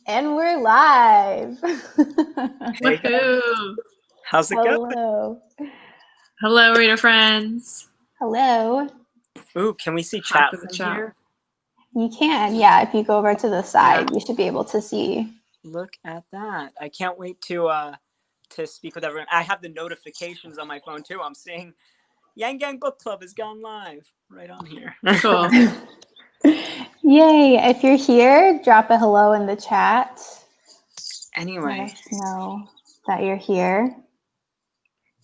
And we're live. Hey, Woohoo! how's it going? Hello. Hello, reader friends. Hello. Ooh, can we see Hop chat in the from chat. here? You can, yeah. If you go over to the side, you should be able to see. Look at that. I can't wait to speak with everyone. I have the notifications on my phone too. I'm seeing Yang Gang Book Club has gone live right on here. Cool. Yay. If you're here, drop a hello in the chat. Let Anyway, us know that you're here.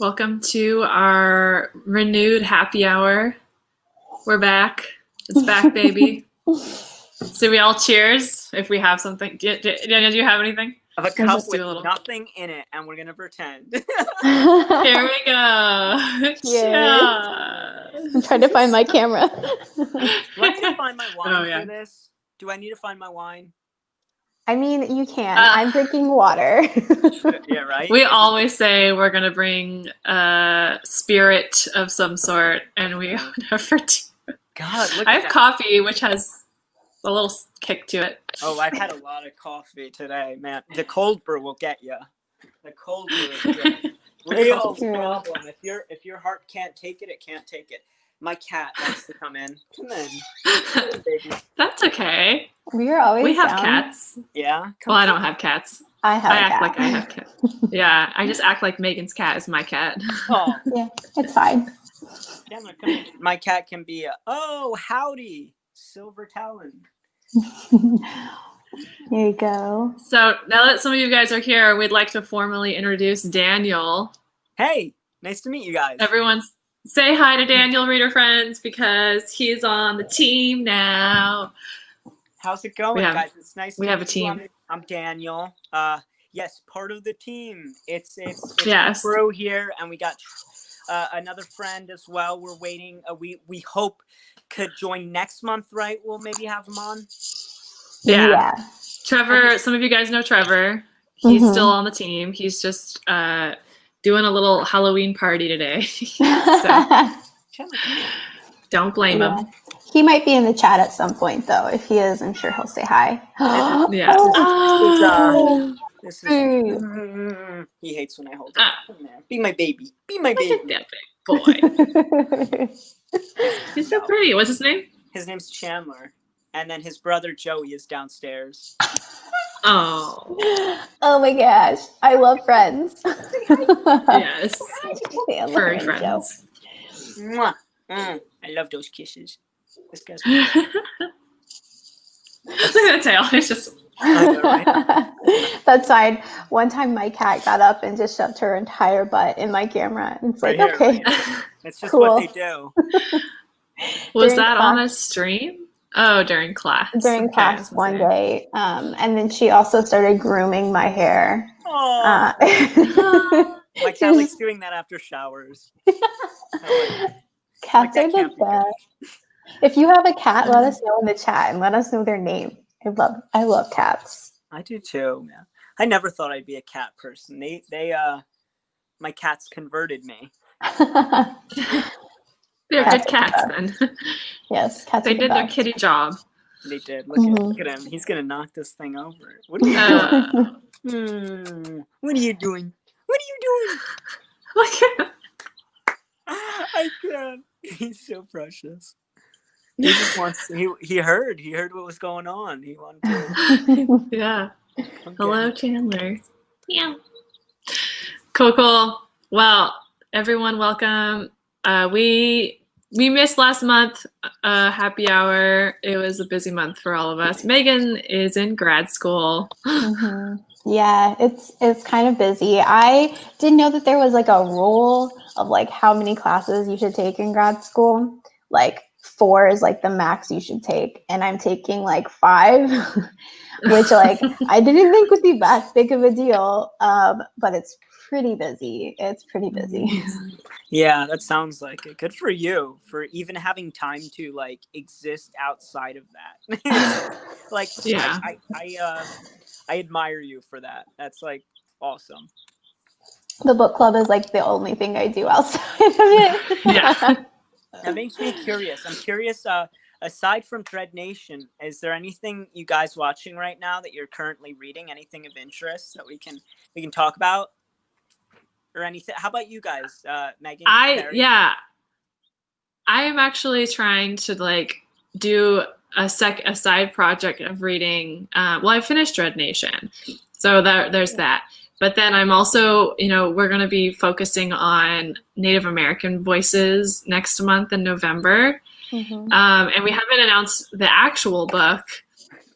Welcome to our renewed happy hour. We're back. It's back, baby. So we all cheers if we have something. Daniel, do you have anything? I have a cup Let's with do a little. nothing in it, and we're gonna pretend. Here we go. Cheers. I'm trying to find my camera. Do I need to find my wine yeah. for this? Do I need to find my wine? I mean, you can. I'm drinking water. Yeah, right? We always say we're going to bring a spirit of some sort, and we never do. God, look I at have that. coffee, which has a little kick to it. Oh, I've had a lot of coffee today, man. The cold brew will get you. The cold brew is the real problem. If your heart can't take it, it can't take it. My cat likes to come in. Come in, baby. That's okay. We're always We have down. cats. Yeah. Well, I don't have cats. I have I a act cat. like I have cats. Yeah, I just act like Megan's cat is my cat. Oh, Yeah, it's fine. Chandler, come in. My cat can be oh, howdy, Silver Talon. There you go. So now that some of you guys are here, we'd like to formally introduce Daniel. Hey, nice to meet you guys. Everyone say hi to Daniel, reader friends, because he's on the team now. How's it going, guys? It's nice to meet you. We have a team. I'm Daniel. Yes, part of the team. It's Yes. Crew here, and we got another friend as well. We're waiting. We hope could join next month, right? We'll maybe have him on. Yeah. Trevor, some of you guys know Trevor. He's still on the team. He's just doing a little Halloween party today. So don't blame him. He might be in the chat at some point, though. If he is, I'm sure he'll say hi. Yeah. This is he hates when I hold him. Be my baby. Be my baby. That big boy. He's so pretty. What's his name? His name's Chandler. And then his brother Joey is downstairs. Oh. Oh my gosh. I love Friends. Yes. Furry friends. Mwah. I love those kisses. This guy's Look at the tail. It's just That's fine. One time my cat got up and just shoved her entire butt in my camera. It's like, right okay. Here, right. It's just cool. what they do. Was that class. On a stream? Oh, during class. During class one day. And then she also started grooming my hair. My cat likes doing that after showers. Cats are the best. If you have a cat, let us know in the chat and let us know their name. I love cats. I do too, man. I never thought I'd be a cat person. My cats converted me. They're good cats then. Yes, cats. They did their kitty job. They did. Look at him. He's gonna knock this thing over. What are you doing? What are you doing? What are you doing? Look at him. I can't. He's so precious. He just wants. He heard what was going on. He wanted to. Yeah. Hello, Chandler. Yeah. Cool. Well, everyone, welcome. We missed last month happy hour. It was a busy month for all of us. Meghin is in grad school. Yeah, it's kind of busy. I didn't know that there was like a rule of like how many classes you should take in grad school. Like 4 is like the max you should take, and I'm taking like 5, which like I didn't think would be that big of a deal. But it's pretty busy. It's pretty busy. Yeah, that sounds like it. Good for you for even having time to like exist outside of that. Like, yeah, I admire you for that. That's like awesome. The book club is like the only thing I do outside of it. Yeah. That makes me curious. I'm curious aside from Dread Nation, is there anything you guys watching right now that you're currently reading? Anything of interest that we can talk about, or anything? How about you guys, Meghin? I am actually trying to like do a side project of reading. Well, I finished Dread Nation, so there's that. But then I'm also, we're going to be focusing on Native American voices next month in November. Mm-hmm. And we haven't announced the actual book,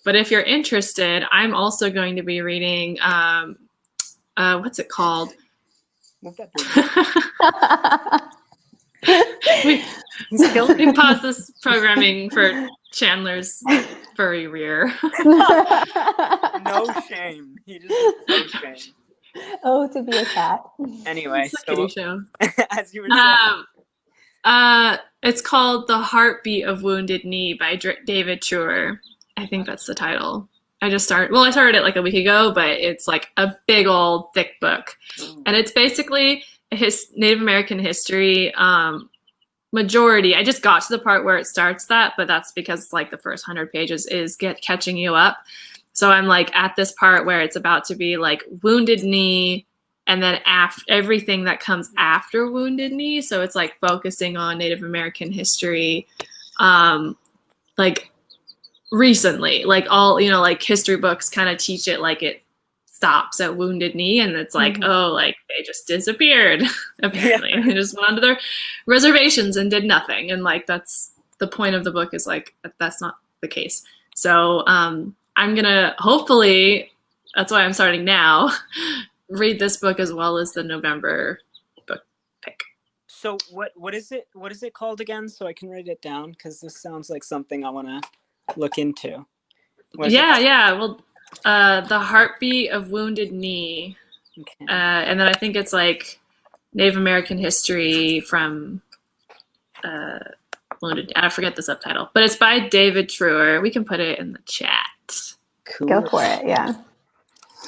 but if you're interested, I'm also going to be reading, what's it called? we paused this programming for Chandler's furry rear. No shame. He just no shame. Oh, to be a cat. Anyway, it's a kitty show. As you were saying. It's called The Heartbeat of Wounded Knee by David Truer. I think that's the title. I started it like a week ago, but it's like a big old thick book. And it's basically Native American history majority. I just got to the part where it starts that, but that's because like the first 100 pages is catching you up. So I'm like at this part where it's about to be like Wounded Knee, and then everything that comes after Wounded Knee. So it's like focusing on Native American history, like recently, like all, like history books kind of teach it like it stops at Wounded Knee, and it's like, oh, like they just disappeared. Apparently, they just went onto their reservations and did nothing. And like that's the point of the book, is like that's not the case. So I'm gonna hopefully, that's why I'm starting now, read this book as well as the November book pick. So what is it called again, so I can write it down, because this sounds like something I want to look into. Well, The Heartbeat of Wounded Knee. Okay. And then I think it's like Native American history from Wounded. I forget the subtitle, but it's by David Truer. We can put it in the chat. Cool. Go for it. Yeah.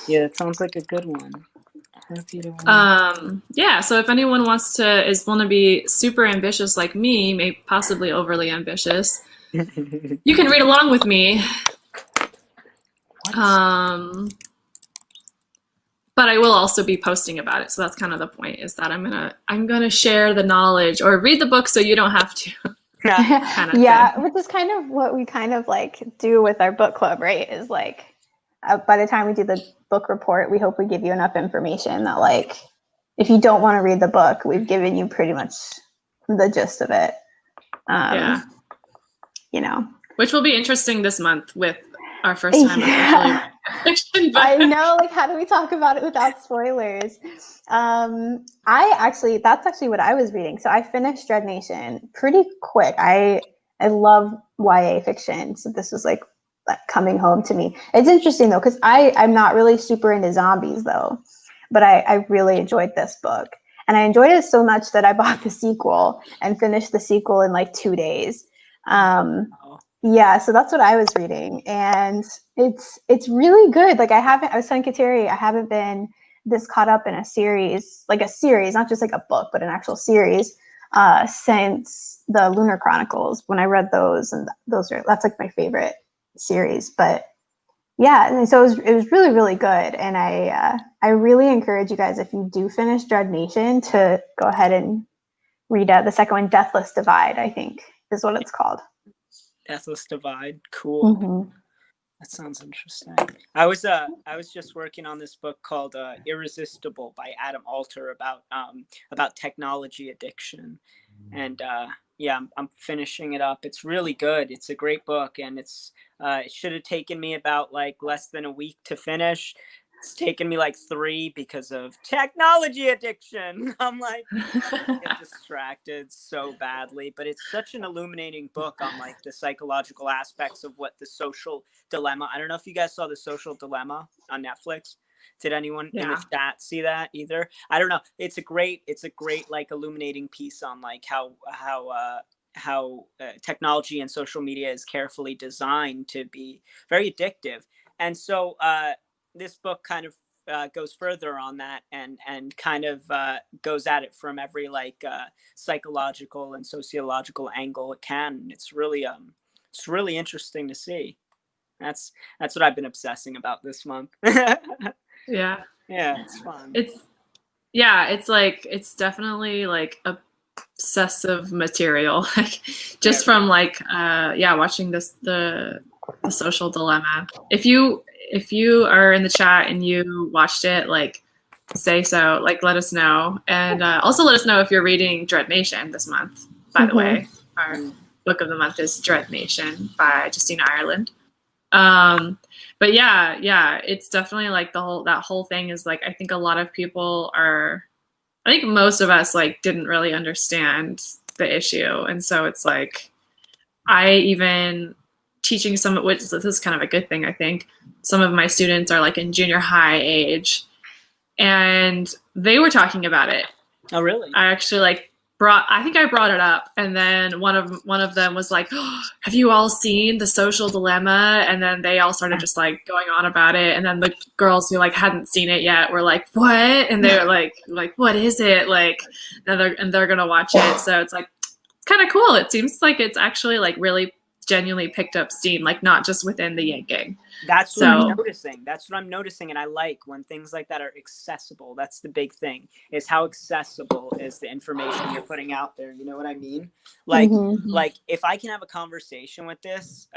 Yeah, it sounds like a good one. So if anyone wants to be super ambitious like me, maybe possibly overly ambitious, you can read along with me. But I will also be posting about it, so that's kind of the point, is that I'm gonna share the knowledge, or read the book so you don't have to. Which is kind of what we kind of like do with our book club, right? Is like by the time we do the book report, we hope we give you enough information that like if you don't want to read the book, we've given you pretty much the gist of it. Which will be interesting this month with our first time officially fiction. I know, like, how do we talk about it without spoilers? That's actually what I was reading. So I finished Dread Nation pretty quick. I love YA fiction, so this was like coming home to me. It's interesting though, because I'm not really super into zombies though, but I really enjoyed this book, and I enjoyed it so much that I bought the sequel and finished the sequel in like 2 days. Yeah, so that's what I was reading, and it's really good. Like I was telling Kateri, I haven't been this caught up in a series, not just like a book, but an actual series, since the Lunar Chronicles, when I read those, and that's like my favorite series. But yeah, and so it was really, really good, and I really encourage you guys, if you do finish Dread Nation, to go ahead and read the second one, Deathless Divide, I think is what it's called. Deathless Divide, cool. Mm-hmm. That sounds interesting. I was just working on this book called Irresistible by Adam Alter about technology addiction, and I'm finishing it up. It's really good. It's a great book, and it should have taken me about like less than a week to finish. It's taken me like 3 because of technology addiction. I'm like, get distracted so badly, but it's such an illuminating book on like the psychological aspects of what the social dilemma. I don't know if you guys saw The Social Dilemma on Netflix. Did anyone in the chat see that either? I don't know. It's a great like illuminating piece on like how technology and social media is carefully designed to be very addictive. And so this book kind of goes further on that, and kind of goes at it from every like psychological and sociological angle it can. It's really It's really interesting to see. That's what I've been obsessing about this month. Yeah. Yeah, it's fun. It's like, it's definitely like obsessive material, like just from like watching the Social Dilemma. If you are in the chat and you watched it, like say so, like let us know, and also let us know if you're reading Dread Nation this month, by the way. Our book of the month is Dread Nation by Justina Ireland. But yeah, it's definitely like that whole thing is like, I think a lot of people I think most of us like didn't really understand the issue. And so it's like, I even teaching which this is kind of a good thing, I think. Some of my students are like in junior high age, and they were talking about it. Oh, really? I actually I think I brought it up, and then one of them was like, oh, have you all seen The Social Dilemma? And then they all started just like going on about it, and then the girls who like hadn't seen it yet were like, what? And they were like what is it? Like, and they're gonna watch it. So it's like, it's kind of cool. It seems like it's actually like really genuinely picked up steam, like not just within the Yang gang. That's what I'm noticing. That's what I'm noticing, and I like when things like that are accessible. That's the big thing, is how accessible is the information you're putting out there. You know what I mean? Like, like if I can have a conversation with this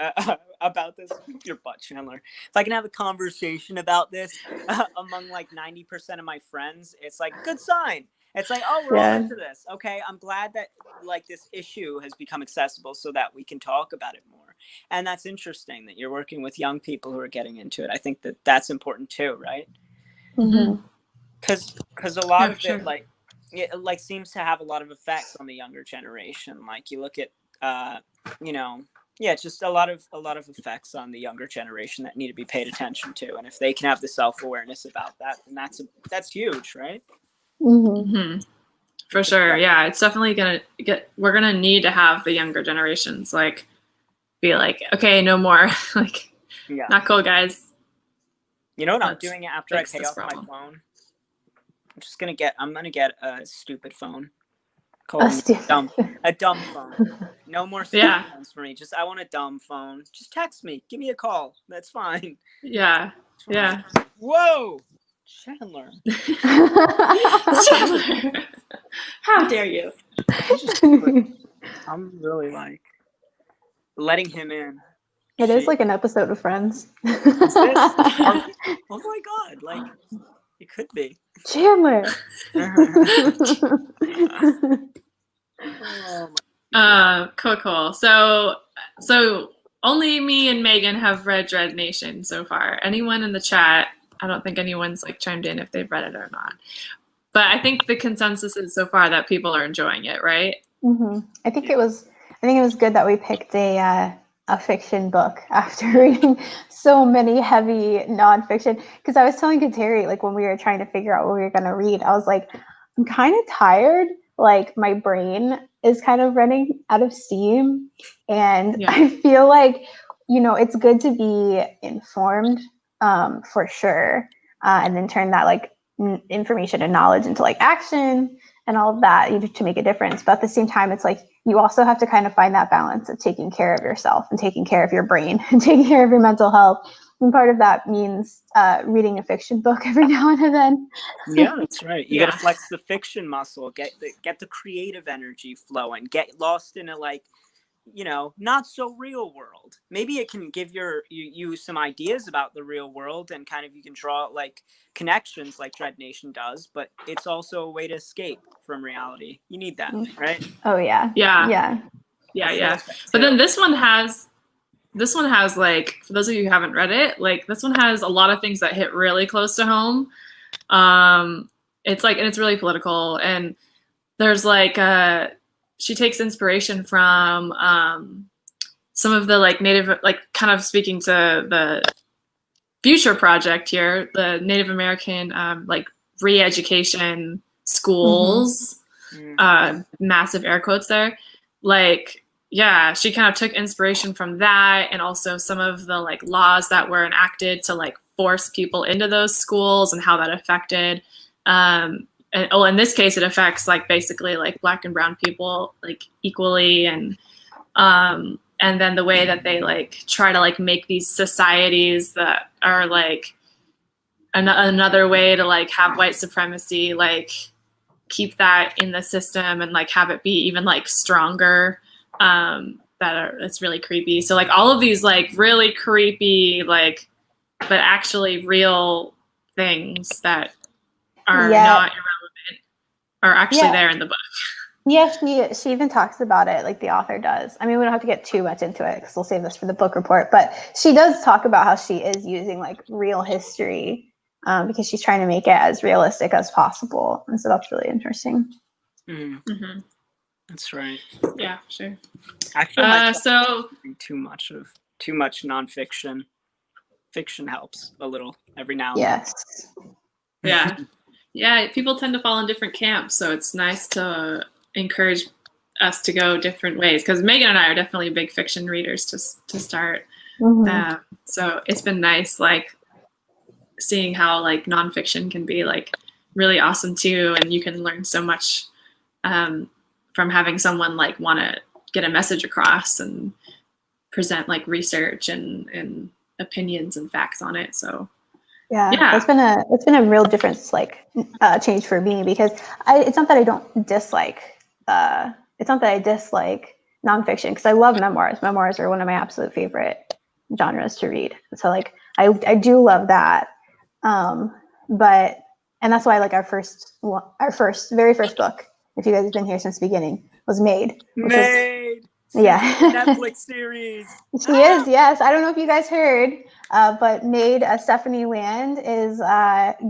about this, your butt, Chandler. If I can have a conversation about this among like 90% of my friends, it's like a good sign. It's like, oh, we're all into this. Okay, I'm glad that like this issue has become accessible so that we can talk about it more. And that's interesting that you're working with young people who are getting into it. I think that that's important too, right? Because a lot of it, like, it like seems to have a lot of effects on the younger generation. Like you look at, just a lot of effects on the younger generation that need to be paid attention to. And if they can have the self-awareness about that, then that's huge, right? For sure. Yeah, it's definitely we're gonna need to have the younger generations like be like, okay, no more. Like, not cool, guys. You know what I'm doing after I pay off my phone? I'm gonna get a stupid phone. A dumb phone. No more stupid phones for me. I want a dumb phone. Just text me. Give me a call. That's fine. Yeah. Yeah. Whoa! Chandler. Chandler. How dare you? I'm really like letting him in. It is like an episode of Friends. Is this? Oh my god! Like it could be. Chandler. Cool. So only me and Meghin have read Dread Nation so far. Anyone in the chat? I don't think anyone's like chimed in if they've read it or not. But I think the consensus is so far that people are enjoying it, right? I think it was good that we picked a fiction book after reading so many heavy nonfiction. Because I was telling Kateri, like when we were trying to figure out what we were going to read, I was like, I'm kind of tired. Like my brain is kind of running out of steam, and I feel like it's good to be informed. For sure, and then turn that like information and knowledge into like action and all of that to make a difference. But at the same time, it's like you also have to kind of find that balance of taking care of yourself and taking care of your brain and taking care of your mental health. And part of that means reading a fiction book every now and then. Yeah, that's right. You got to flex the fiction muscle, get the creative energy flowing, get lost in a like, not so real world. Maybe it can give you some ideas about the real world, and kind of you can draw like connections like Dread Nation does, but it's also a way to escape from reality. You need that, right? Oh yeah. But then this one has like, for those of you who haven't read it, like this one has a lot of things that hit really close to home. It's like, and it's really political, and there's like she takes inspiration from some of the like Native, like kind of speaking to the future project here, the Native American like re-education schools, massive air quotes there. Like, yeah, she kind of took inspiration from that, and also some of the like laws that were enacted to like force people into those schools and how that affected in this case, it affects like basically like Black and brown people like equally, and and then the way that they like try to like make these societies that are like another way to like have white supremacy, like keep that in the system and like have it be even like stronger. It's really creepy. So like all of these like really creepy, like, but actually real things that are not irrelevant are actually there in the book. Yeah, she even talks about it, like the author does. I mean, we don't have to get too much into it because we'll save this for the book report, but she does talk about how she is using like real history because she's trying to make it as realistic as possible. And so that's really interesting. Mm-hmm. That's right. Yeah, sure. I feel too much nonfiction. Fiction helps a little every now and then. Yes. Yeah, people tend to fall in different camps, so it's nice to encourage us to go different ways, because Meghin and I are definitely big fiction readers to start. So it's been nice like seeing how like nonfiction can be like really awesome too, and you can learn so much from having someone like want to get a message across and present like research and opinions and facts on it. So it's been a real difference, like change for me, because it's not that I don't dislike it's not that I dislike nonfiction, because I love memoirs. Memoirs are one of my absolute favorite genres to read. So like I do love that. But and that's why like our very first book, if you guys have been here since the beginning, was Made. Netflix series. She is, yes. I don't know if you guys heard, but Made, Stephanie Land is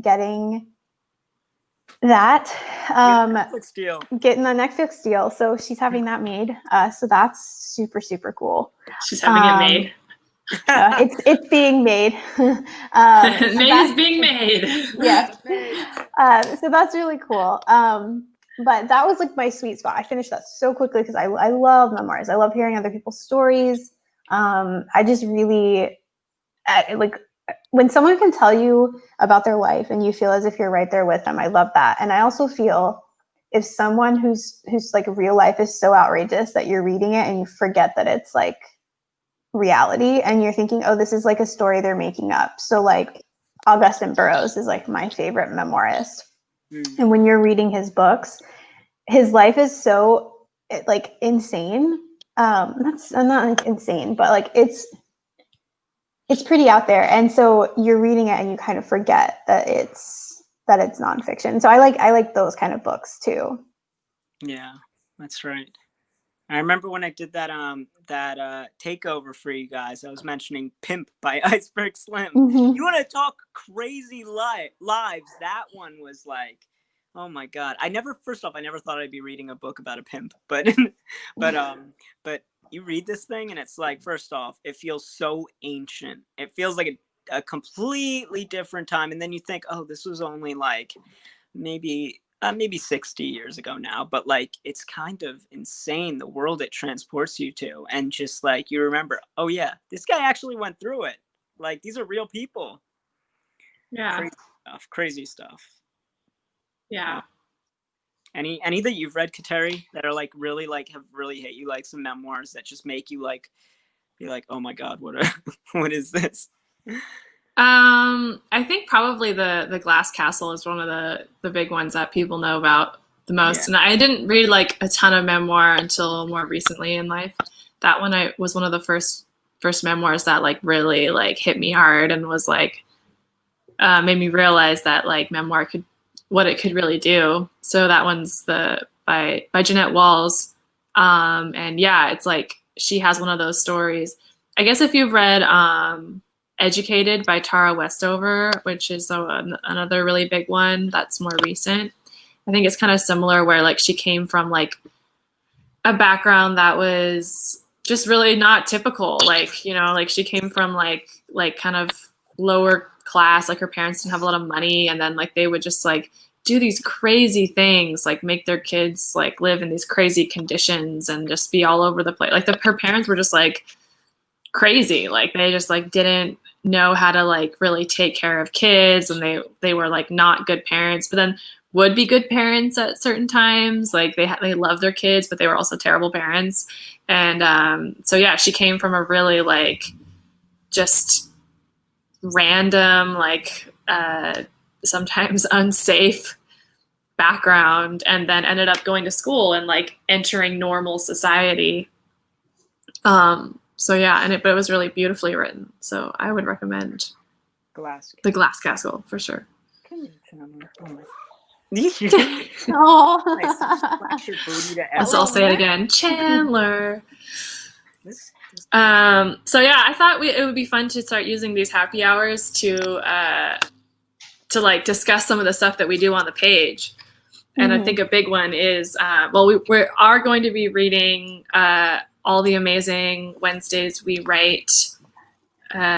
getting that. Netflix deal. Getting the Netflix deal. So she's having that made. So that's super, super cool. She's having it made. It's being made. Is being made. Yeah. So that's really cool. But that was like my sweet spot. I finished that so quickly because I love memoirs. I love hearing other people's stories. I just really like when someone can tell you about their life and you feel as if you're right there with them. I love that. And I also feel if someone who's like real life is so outrageous that you're reading it and you forget that it's like reality and you're thinking, oh, this is like a story they're making up. So like Augustin Burroughs is like my favorite memoirist. And when you're reading his books, his life is so like insane. I'm not like insane, but like it's pretty out there. And so you're reading it and you kind of forget that it's nonfiction. So I like those kind of books too. Yeah, that's right. I remember when I did that takeover for you guys, I was mentioning Pimp by Iceberg Slim. You want to talk crazy lives? That one was like, oh my God. First off, I never thought I'd be reading a book about a pimp, but you read this thing and it's like, first off, it feels so ancient. It feels like a completely different time. And then you think, oh, this was only like maybe 60 years ago now, but like it's kind of insane the world it transports you to, and just like you remember, oh yeah, this guy actually went through it. Like these are real people. Yeah, crazy stuff. Yeah. Any that you've read, Kateri, that are like really like have really hit you, like some memoirs that just make you like be like, oh my God, what is this? I think probably the Glass Castle is one of the big ones that people know about the most. Yeah. And I didn't read like a ton of memoir until more recently in life. That one was one of the first memoirs that like really like hit me hard and was like made me realize that like memoir what it could really do. So that one's by Jeanette Walls. And yeah, it's like she has one of those stories. I guess if you've read Educated by Tara Westover, which is another really big one that's more recent. I think it's kind of similar where like she came from like a background that was just really not typical. Like, you know, like she came from like kind of lower class, like her parents didn't have a lot of money. And then like they would just like do these crazy things, like make their kids like live in these crazy conditions and just be all over the place. Like her parents were just like crazy. Like they just like didn't know how to like really take care of kids, and they were like not good parents. But then would be good parents at certain times. Like they love their kids, but they were also terrible parents. And so yeah, she came from a really like just random, like sometimes unsafe background, and then ended up going to school and like entering normal society. So yeah, but it was really beautifully written. So I would recommend The Glass Castle for sure. Oh. Let's all say it again. Chandler. So yeah, I thought it would be fun to start using these happy hours to like discuss some of the stuff that we do on the page. And I think a big one is, we are going to be reading all the amazing Wednesdays We Write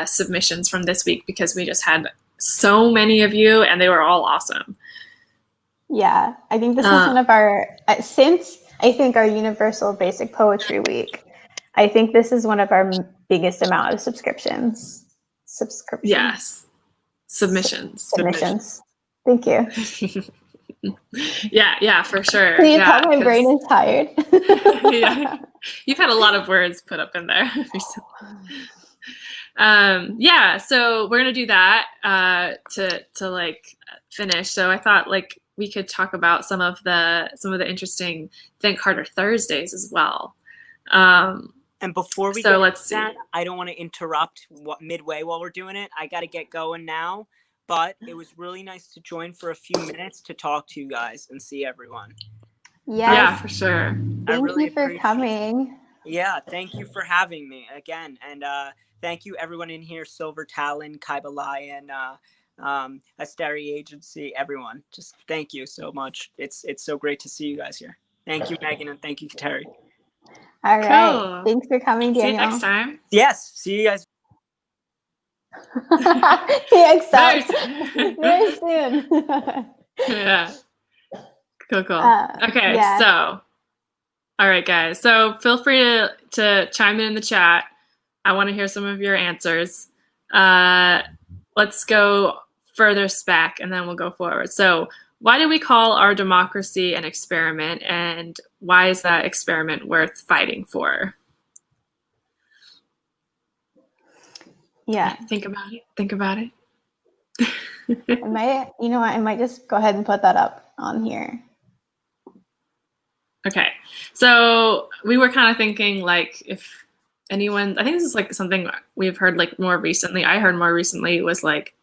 submissions from this week, because we just had so many of you and they were all awesome. Yeah, I think this is one of our, since I think our Universal Basic Poetry Week, I think this is one of our biggest amount of subscriptions. Yes. Submissions. Thank you. Yeah, for sure. Can you tell my brain is tired? Yeah. You've had a lot of words put up in there recently. Yeah, so we're gonna do that to like finish. So I thought like we could talk about some of the interesting Think Harder Thursdays as well. And before we let's see. I don't want to interrupt midway while we're doing it. I got to get going now. But it was really nice to join for a few minutes to talk to you guys and see everyone. Yes. Yeah, for sure. Thank you for coming. Yeah, thank you for having me again. And thank you everyone in here, Silver Talon, Kaiba Lion, Asteri Agency, everyone. Just thank you so much. It's so great to see you guys here. Thank you, Meghin, and thank you, Kateri. All right. Cool. Thanks for coming, Daniel. See you next time. Yes. See you guys. Very soon. Yeah. Cool. Okay, yeah. So all right, guys. So feel free to chime in the chat. I want to hear some of your answers. Let's go furthest back and then we'll go forward. So why do we call our democracy an experiment, and why is that experiment worth fighting for? Yeah. Think about it. I might just go ahead and put that up on here. Okay. So we were kind of thinking like if anyone, I think this is like something we've heard like more recently. I heard more recently was like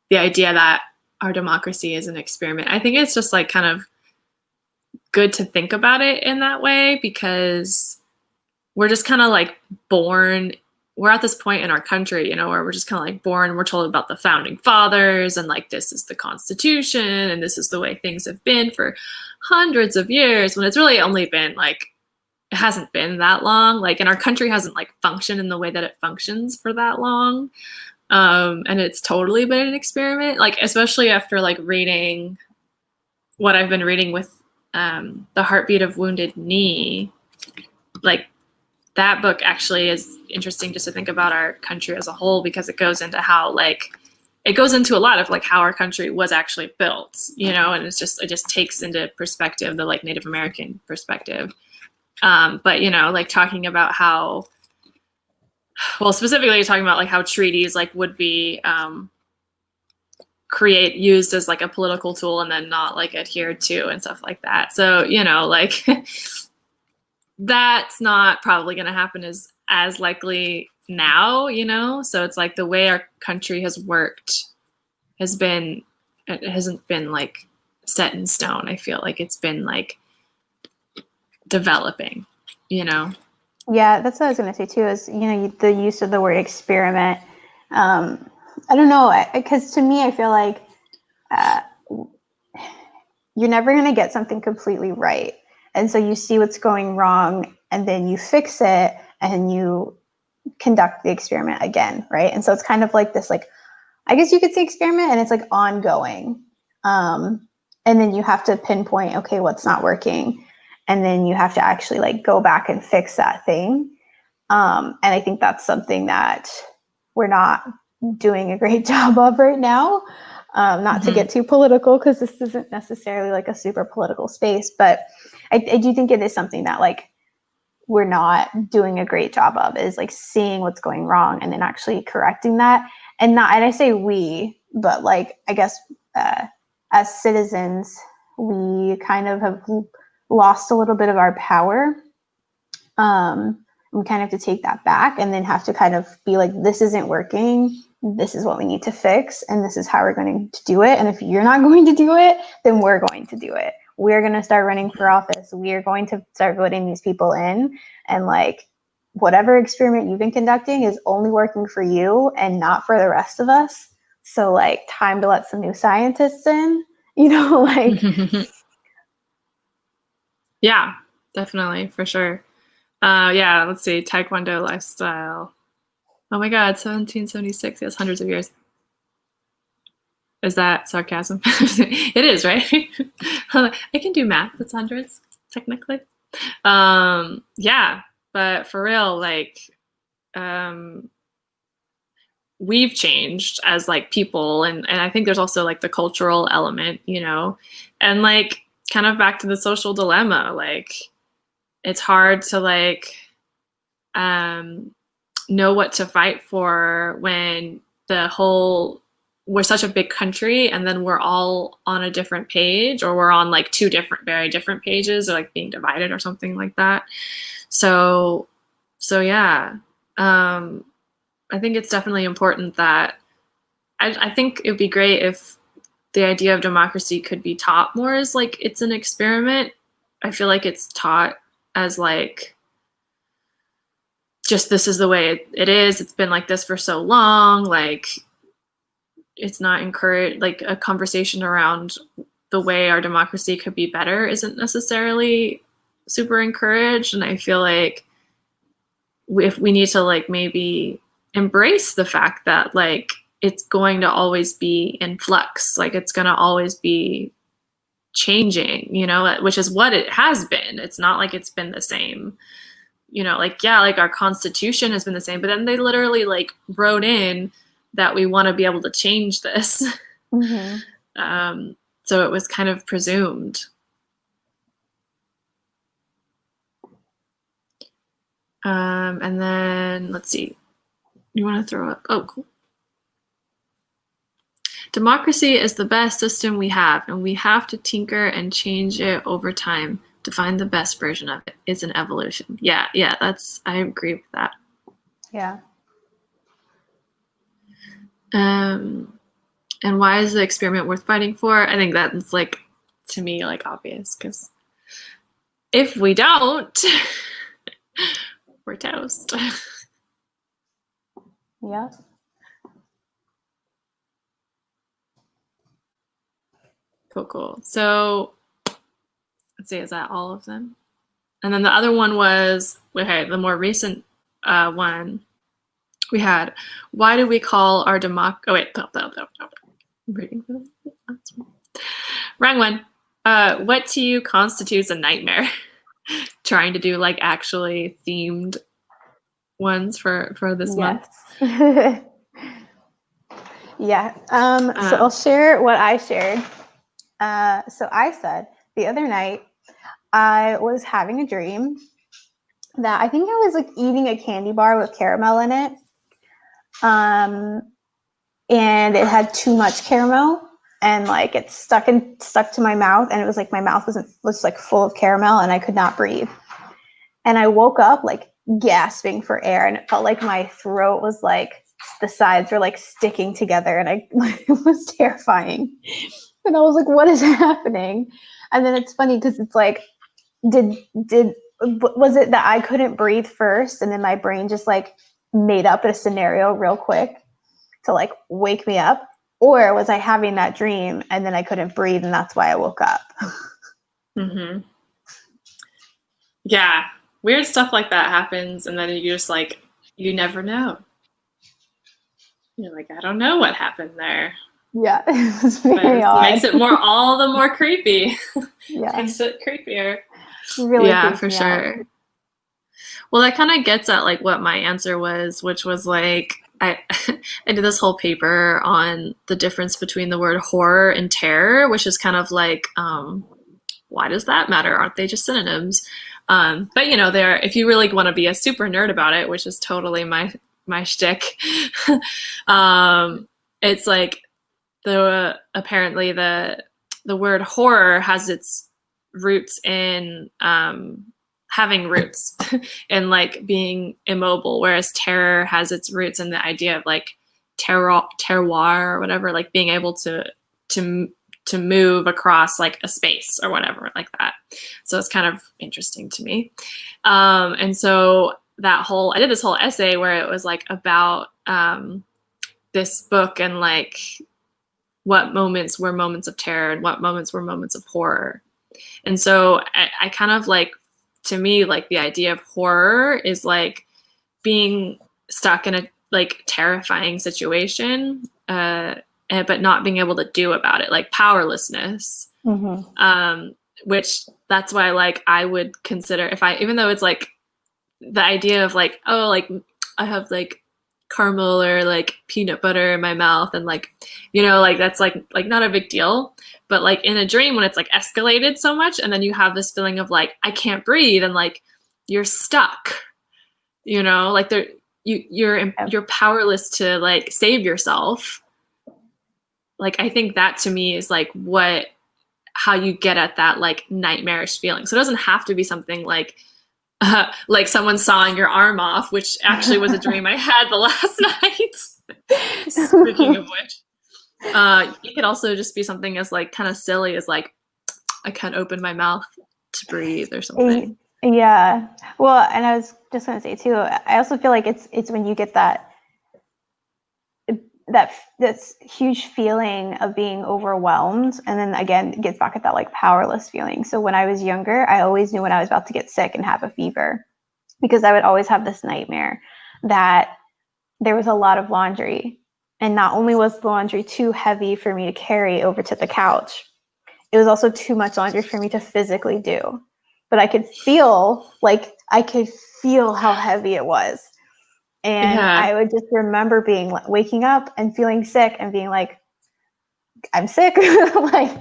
the idea that our democracy is an experiment. I think it's just like kind of good to think about it in that way, because we're just kind of like born. We're at this point in our country, where we're just kind of like born. We're told about the founding fathers and like this is the Constitution and this is the way things have been for hundreds of years, when it's really only been like, it hasn't been that long. Like, and our country hasn't like functioned in the way that it functions for that long. And it's totally been an experiment, like, especially after like reading what I've been reading with The Heartbeat of Wounded Knee. Like, that book actually is interesting just to think about our country as a whole, because it goes into how it goes into a lot of like how our country was actually built, and it just takes into perspective the like Native American perspective. But like talking about how, well, specifically talking about like how treaties like would be used as like a political tool and then not like adhered to and stuff like that. So, like that's not probably going to happen as likely now, so it's like the way our country has worked it hasn't been like set in stone. I feel like it's been like developing, Yeah, that's what I was going to say too, is, the use of the word experiment. I don't know, because to me, I feel like you're never going to get something completely right. And so you see what's going wrong and then you fix it and you conduct the experiment again, right? And so it's kind of like this, like, I guess you could say experiment, and it's like ongoing. And then you have to pinpoint, okay, what's not working. And then you have to actually like go back and fix that thing. And I think that's something that we're not doing a great job of right now. Not to get too political, because this isn't necessarily like a super political space, but I do think it is something that like we're not doing a great job of, is like seeing what's going wrong and then actually correcting that. And I say we, but like, I guess as citizens, we kind of have lost a little bit of our power. We kind of have to take that back and then have to kind of be like, this isn't working. This is what we need to fix. And this is how we're going to do it. And if you're not going to do it, then we're going to do it. We're going to start running for office. We are going to start voting these people in. And like, whatever experiment you've been conducting is only working for you and not for the rest of us. So like, time to let some new scientists in, like. Yeah, definitely, for sure. Yeah, let's see, Taekwondo lifestyle. Oh my God, 1776, yes, hundreds of years. Is that sarcasm? It is, right? I can do math, that's hundreds, technically. Yeah, but for real, like, we've changed as like people, and I think there's also like the cultural element, and like kind of back to the social dilemma, like it's hard to like know what to fight for when we're such a big country and then we're all on a different page, or we're on like two very different pages, or like being divided or something like that. So yeah, I think it's definitely important that I think it would be great if the idea of democracy could be taught more as like it's an experiment. I feel like it's taught as like, just this is the way it is. It's been like this for so long. Like, it's not encouraged. Like, a conversation around the way our democracy could be better isn't necessarily super encouraged. And I feel like if we need to like maybe embrace the fact that like it's going to always be in flux, like it's going to always be changing, which is what it has been. It's not like it's been the same, like, yeah, like our Constitution has been the same, but then they literally like wrote in that we want to be able to change this. Mm-hmm. So it was kind of presumed. And then let's see, you want to throw up? Oh, cool. Democracy is the best system we have, and we have to tinker and change it over time to find the best version of it. It's an evolution. Yeah, I agree with that. Yeah. And why is the experiment worth fighting for? I think that's like, to me, like obvious, because if we don't, we're toast. Yeah. Cool. So let's see, is that all of them? And then the other one was, the more recent one we had, why do we call our wrong one. What to you constitutes a nightmare? Trying to do like actually themed ones for this month. Yeah. So I'll share what I shared. So I said the other night I was having a dream that I think I was like eating a candy bar with caramel in it. And it had too much caramel, and like it stuck to my mouth, and it was like my mouth was like full of caramel and I could not breathe. And I woke up like gasping for air, and it felt like my throat was like, the sides were like sticking together, and it was terrifying. And I was like, what is happening? And then it's funny because it's like, was it that I couldn't breathe first, and then my brain just like made up a scenario real quick to like wake me up? Or was I having that dream and then I couldn't breathe and that's why I woke up? Mm-hmm. Yeah, weird stuff like that happens, and then you just like, you never know. You're like, I don't know what happened there. Yeah, it was very odd. Makes it all the more creepy. Yeah. Makes it creepier. Really, yeah, for sure. Well, that kind of gets at like what my answer was, which was like, I I did this whole paper on the difference between the word horror and terror, which is kind of like, why does that matter? Aren't they just synonyms? But there, if you really want to be a super nerd about it, which is totally my shtick, it's like apparently the word horror has its roots in having roots in like being immobile, whereas terror has its roots in the idea of like terroir or whatever, like being able to move across like a space or whatever like that. So it's kind of interesting to me. And so I did this whole essay where it was like about this book and like what moments were moments of terror and what moments were moments of horror. And so I kind of like, to me, like the idea of horror is like being stuck in a like terrifying situation, but not being able to do about it, like powerlessness. Which that's why like I would consider even though it's like the idea of like, oh, like I have like caramel or like peanut butter in my mouth and like, like that's like not a big deal. But like in a dream, when it's like escalated so much and then you have this feeling of like, I can't breathe and like you're stuck, like you're powerless to like save yourself. Like, I think that to me is like how you get at that like nightmarish feeling. So it doesn't have to be something like someone sawing your arm off, which actually was a dream I had the last night. Speaking of which. It could also just be something as like kind of silly as like I can't open my mouth to breathe or something. Yeah. Well, and I was just going to say too, I also feel like it's when you get this huge feeling of being overwhelmed, and then again it gets back at that like powerless feeling. So when I was younger, I always knew when I was about to get sick and have a fever, because I would always have this nightmare that there was a lot of laundry. And not only was the laundry too heavy for me to carry over to the couch, it was also too much laundry for me to physically do. But I could feel how heavy it was. And I would just remember waking up and feeling sick and being like, I'm sick. Like,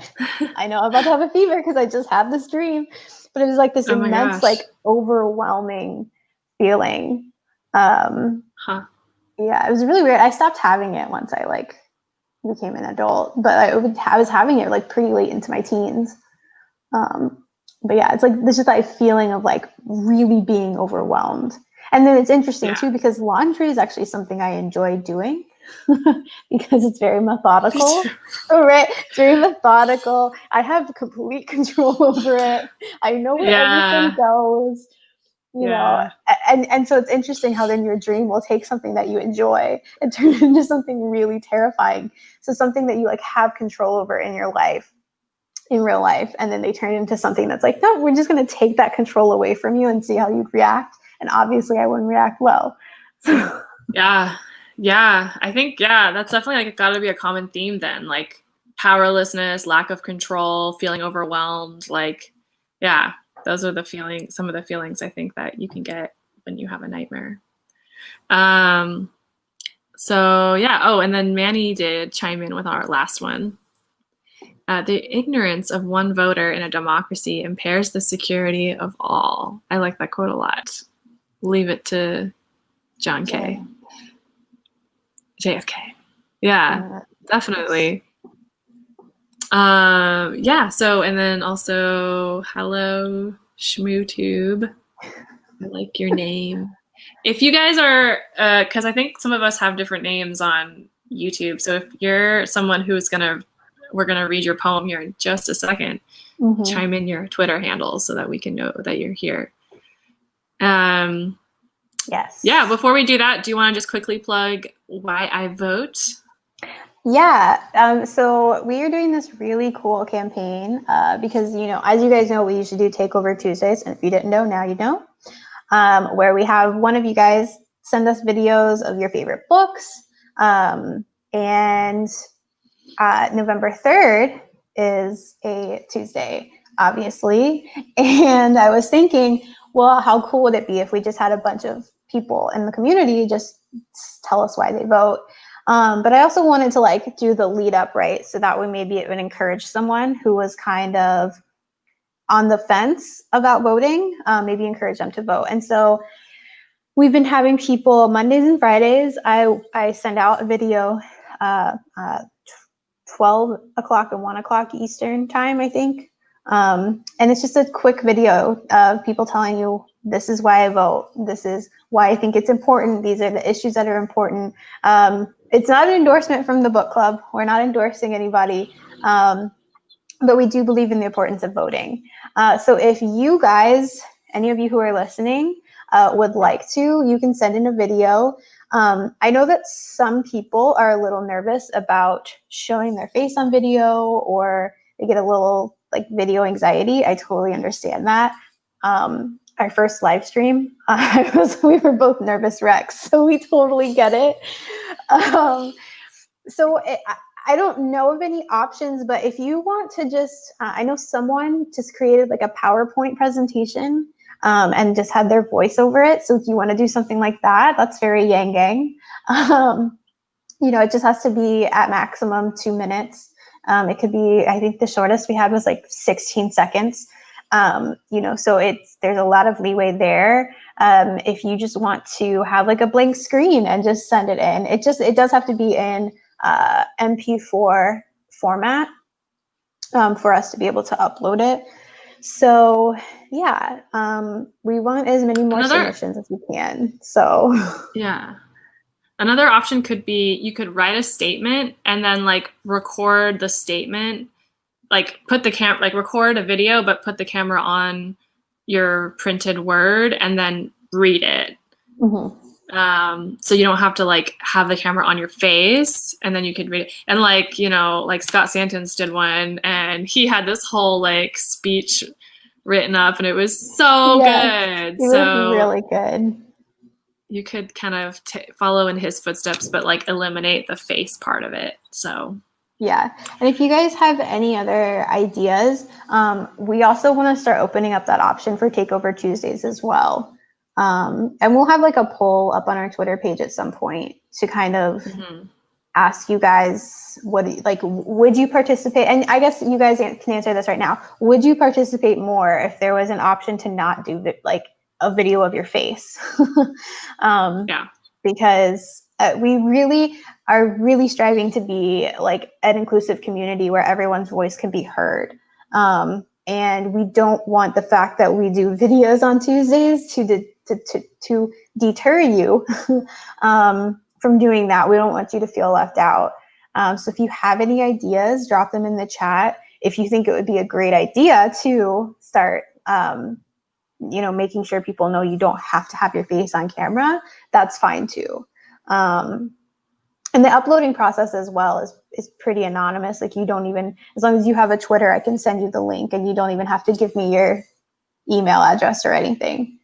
I know I'm about to have a fever because I just had this dream. But it was like this immense, like overwhelming feeling. Yeah, it was really weird. I stopped having it once I like became an adult, but I was having it like pretty late into my teens. But yeah, it's like there's just that feeling of like really being overwhelmed. And then it's interesting too, because laundry is actually something I enjoy doing because it's very methodical, right? It's very methodical. I have complete control over it. I know where everything goes. And so it's interesting how then your dream will take something that you enjoy and turn it into something really terrifying. So something that you like have control over in your life, in real life, and then they turn it into something that's like, no, we're just going to take that control away from you and see how you'd react. And obviously I wouldn't react well. Yeah. I think, that's definitely like got to be a common theme then, like powerlessness, lack of control, feeling overwhelmed, like, those are some of the feelings I think that you can get when you have a nightmare. So yeah. Oh, and then Manny did chime in with our last one. The ignorance of one voter in a democracy impairs the security of all. I like that quote a lot. Leave it to John K. JFK. Yeah, definitely. So, and then also, hello, ShmooTube. I like your name. If you guys are, because I think some of us have different names on YouTube. So if you're someone we're going to read your poem here in just a second, chime in your Twitter handles so that we can know that you're here. Yes. Yeah, before we do that, do you want to just quickly plug Why I Vote? Yeah, so we are doing this really cool campaign because, as you guys know, we usually do Takeover Tuesdays. And if you didn't know, now you know, where we have one of you guys send us videos of your favorite books. And November 3rd is a Tuesday, obviously. And I was thinking, well, how cool would it be if we just had a bunch of people in the community just tell us why they vote. But I also wanted to like do the lead up, right? So that way maybe it would encourage someone who was kind of on the fence about voting, maybe encourage them to vote. And so we've been having people Mondays and Fridays. I send out a video 12 o'clock and 1 o'clock Eastern time, I think. And it's just a quick video of people telling you, this is why I vote. This is why I think it's important. These are the issues that are important. It's not an endorsement from the book club. We're not endorsing anybody. But we do believe in the importance of voting. So if you guys, any of you who are listening, would like to, you can send in a video. I know that some people are a little nervous about showing their face on video, or they get a little like video anxiety. I totally understand that. Our first live stream, we were both nervous wrecks, so we totally get it. I don't know of any options, but if you want to just, I know someone just created like a PowerPoint presentation and just had their voice over it. So if you want to do something like that, that's very Yang Gang. It just has to be at maximum 2 minutes. It could be, I think the shortest we had was like 16 seconds. So there's a lot of leeway there. If you just want to have like a blank screen and just send it in, it does have to be in MP4 format for us to be able to upload it. So yeah, we want as many more submissions as we can. So yeah. Another option could be you could write a statement and then like record the statement, like record a video, but put the camera on your printed word and then read it. Mm-hmm. So you don't have to like have the camera on your face, and then you could read it. And like, like Scott Santons did one, and he had this whole like speech written up, and it was so good. It was really good. You could kind of follow in his footsteps, but like eliminate the face part of it. So yeah. And if you guys have any other ideas, we also want to start opening up that option for Takeover Tuesdays as well. And we'll have like a poll up on our Twitter page at some point to kind of ask you guys would you participate? And I guess you guys can answer this right now. Would you participate more if there was an option to not do like a video of your face? Because we really are really striving to be like an inclusive community where everyone's voice can be heard. And we don't want the fact that we do videos on Tuesdays to deter you from doing that. We don't want you to feel left out. So if you have any ideas, drop them in the chat. If you think it would be a great idea to start, making sure people know you don't have to have your face on camera, that's fine too. And the uploading process as well is pretty anonymous. Like you don't even, as long as you have a Twitter, I can send you the link, and you don't even have to give me your email address or anything.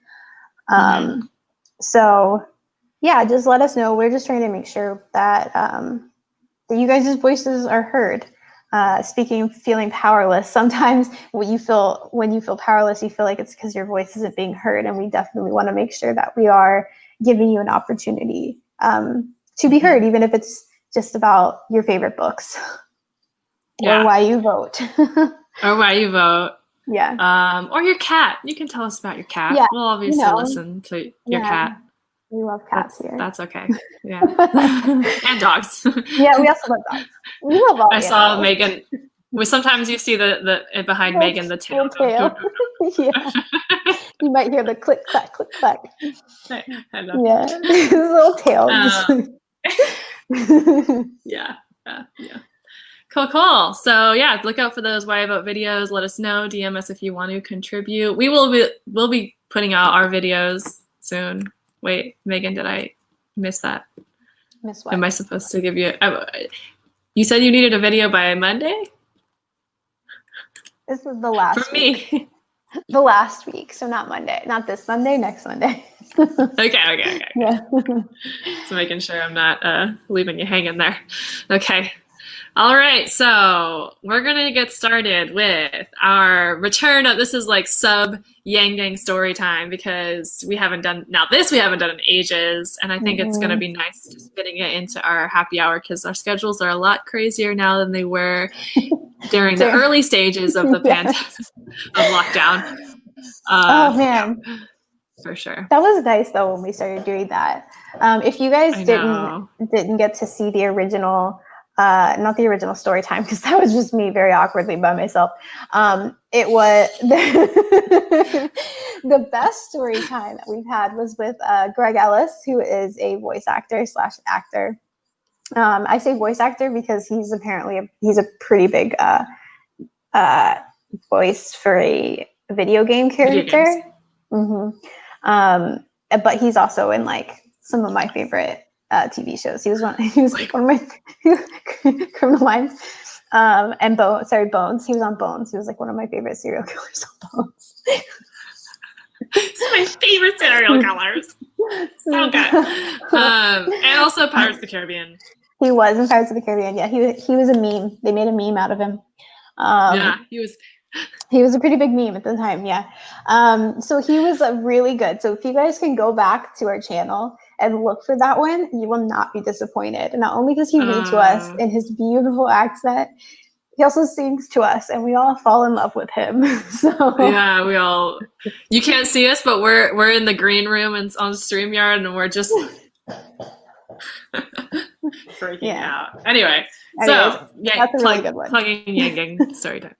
So yeah, just let us know. We're just trying to make sure that that you guys' voices are heard. Speaking of feeling powerless, sometimes when you feel powerless, you feel like it's because your voice isn't being heard, and we definitely want to make sure that we are giving you an opportunity to be heard, even if it's just about your favorite books or why you vote. Or why you vote. Yeah. Or your cat. You can tell us about your cat. Yeah, We'll obviously listen to your cat. We love cats here. That's okay. Yeah. And dogs. Yeah, we also love dogs. We love all I saw animals. Meghin. Sometimes you see the behind Meghin, the tail. Yeah. You might hear the click, clack, click, clack. I love His little tail. Yeah. Cool. So yeah, look out for those Why I Vote videos. Let us know. DM us if you want to contribute. We'll be putting out our videos soon. Wait, Meghin, did I miss that? Miss what? Am I supposed to give you? You said you needed a video by Monday? This was the last For me. The last week, so not Monday. Not this Monday, next Monday. Okay. Yeah. So making sure I'm not leaving you hanging there. Okay. All right, so we're gonna get started with our return of this is like sub Yang Gang story time because we haven't done in ages, and I think it's gonna be nice just fitting it into our happy hour because our schedules are a lot crazier now than they were during the early stages of the pandemic of lockdown. Oh man. Yeah, for sure. That was nice though when we started doing that. If you guys didn't get to see the original, not the original story time because that was just me very awkwardly by myself. It was the best story time that we've had was with Greg Ellis, who is a voice actor / actor. I say voice actor because he's apparently he's a pretty big voice for a video game character. But he's also in like some of my favorite TV shows. He was like one of my Criminal Minds. And Bones. He was on Bones. He was like one of my favorite serial killers on Bones. It's my favorite serial killers. So good. And also Pirates of the Caribbean. He was in Pirates of the Caribbean. Yeah, he was a meme. They made a meme out of him. Yeah, he was a pretty big meme at the time. Yeah. So he was really good. So if you guys can go back to our channel and look for that one, you will not be disappointed. And not only does he read to us in his beautiful accent, he also sings to us, and we all fall in love with him. So yeah, we all. You can't see us, but we're in the green room and on StreamYard, and we're just freaking out. Anyway, so that's a really good one. Plugging Yang Gang story time.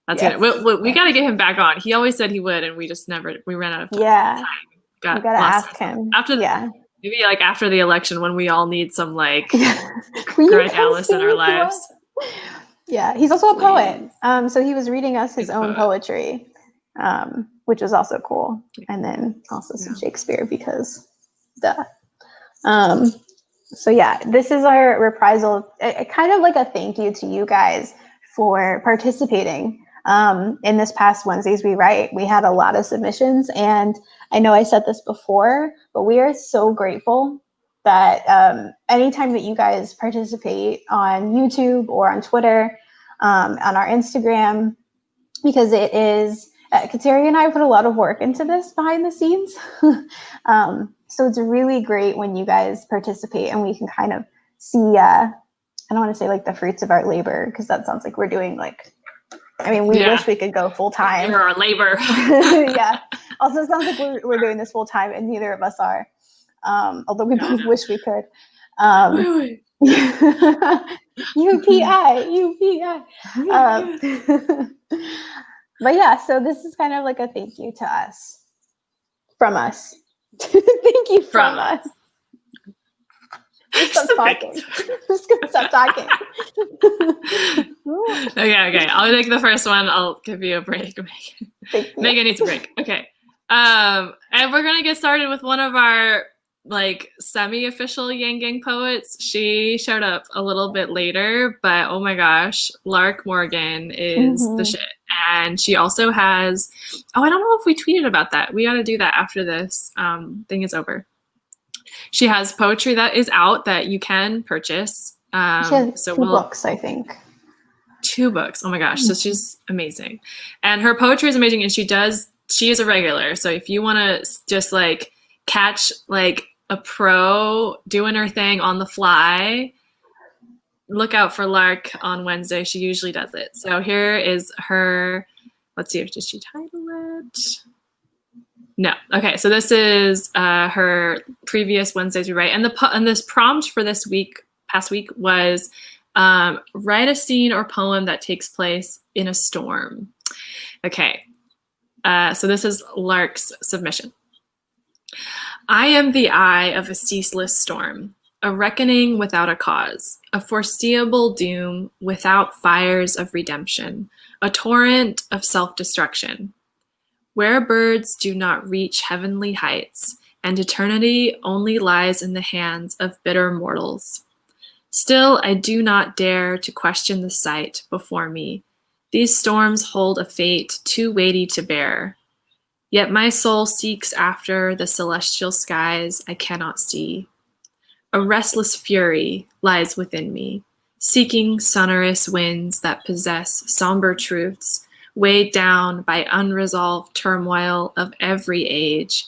That's good. We got to get him back on. He always said he would, and we just never. We ran out of time. Yeah, we gotta ask him Maybe like after the election when we all need some like Greg Ellis in our lives. Yeah, he's also a poet. So he was reading us his own poetry, which was also cool. And then also some Shakespeare because duh. So yeah, this is our reprisal, kind of like a thank you to you guys for participating. In this past Wednesdays We Write, we had a lot of submissions, and I know I said this before, but we are so grateful that anytime that you guys participate on YouTube or on Twitter, on our Instagram, because it is, Kateri and I put a lot of work into this behind the scenes. So it's really great when you guys participate and we can kind of see, I don't want to say like the fruits of our labor, because that sounds like we're doing like, I mean, we wish we could go full time. You're our labor. Yeah. Also, it sounds like we're doing this full time, and neither of us are. Although we both wish we could. UPI. But yeah, so this is kind of like a thank you to us, from us. Thank you from us. Stop talking. I'm just gonna stop talking. Okay. I'll take the first one. I'll give you a break. Meghin needs a break. Okay. And we're gonna get started with one of our like semi-official Yang Gang poets. She showed up a little bit later, but oh my gosh, Lark Morgan is the shit. And she also has, I don't know if we tweeted about that. We gotta do that after this thing is over. She has poetry that is out that you can purchase. She has two books, I think. 2 books. Oh my gosh. So she's amazing. And her poetry is amazing. And she is a regular. So if you want to just like catch like a pro doing her thing on the fly, look out for Lark on Wednesday. She usually does it. So here is her, let's see, did she title it? No. Okay. So this is her previous Wednesdays We Write. And this prompt for this past week was write a scene or poem that takes place in a storm. Okay. So this is Lark's submission. I am the eye of a ceaseless storm, a reckoning without a cause, a foreseeable doom without fires of redemption, a torrent of self-destruction. Where birds do not reach heavenly heights, and eternity only lies in the hands of bitter mortals. Still, I do not dare to question the sight before me. These storms hold a fate too weighty to bear. Yet my soul seeks after the celestial skies I cannot see. A restless fury lies within me, seeking sonorous winds that possess somber truths, weighed down by unresolved turmoil of every age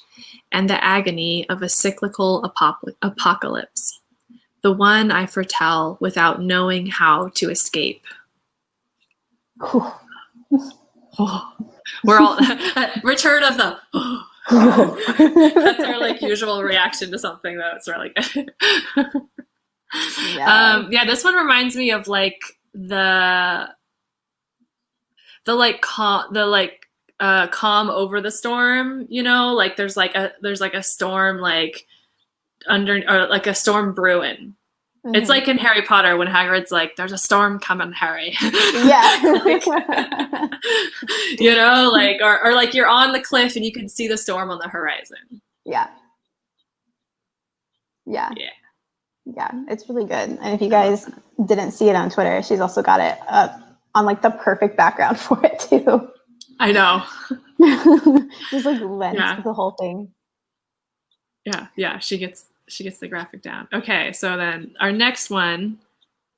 and the agony of a cyclical apocalypse, the one I foretell without knowing how to escape. Oh, we're all return of the that's our like usual reaction to something though. It's really good. Yeah, this one reminds me of like the calm over the storm, you know, like there's like a storm like under, or like a storm brewing. Mm-hmm. It's like in Harry Potter when Hagrid's like, there's a storm coming, Harry. Yeah. Like, you know, like, or like you're on the cliff and you can see the storm on the horizon. Yeah. It's really good. And if you guys didn't see it on Twitter, she's also got it up on like the perfect background for it too. I know. Just like lens the whole thing. Yeah. She gets the graphic down. Okay, so then our next one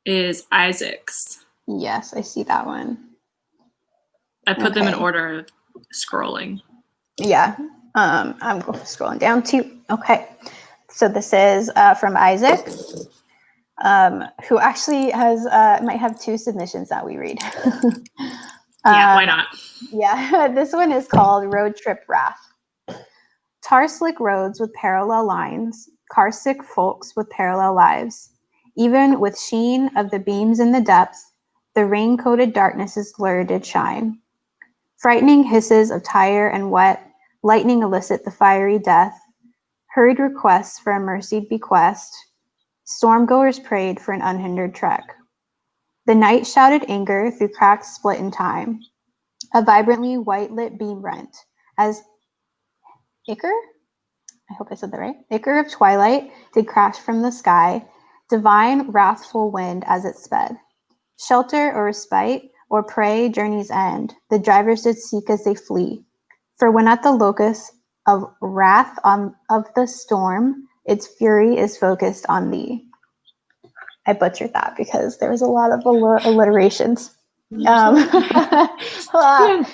is Isaac's. Yes, I see that one. I put them in order of scrolling. Yeah. I'm scrolling down too. Okay. So this is from Isaac, who actually has might have 2 submissions that we read. Yeah, why not? Yeah, this one is called Road Trip Wrath. Tar-slick roads with parallel lines, car-sick folks with parallel lives. Even with sheen of the beams in the depths, the rain-coated darkness's blur did shine. Frightening hisses of tire and wet, lightning elicit the fiery death. Hurried requests for a mercied bequest. Stormgoers prayed for an unhindered trek. The night shouted anger through cracks split in time. A vibrantly white-lit beam rent, as Ichor? I hope I said that right. Ichor of twilight did crash from the sky, divine wrathful wind as it sped. Shelter or respite or prey journey's end, the drivers did seek as they flee. For when at the locus of wrath of the storm, its fury is focused on thee. I butchered that because there was a lot of alliterations.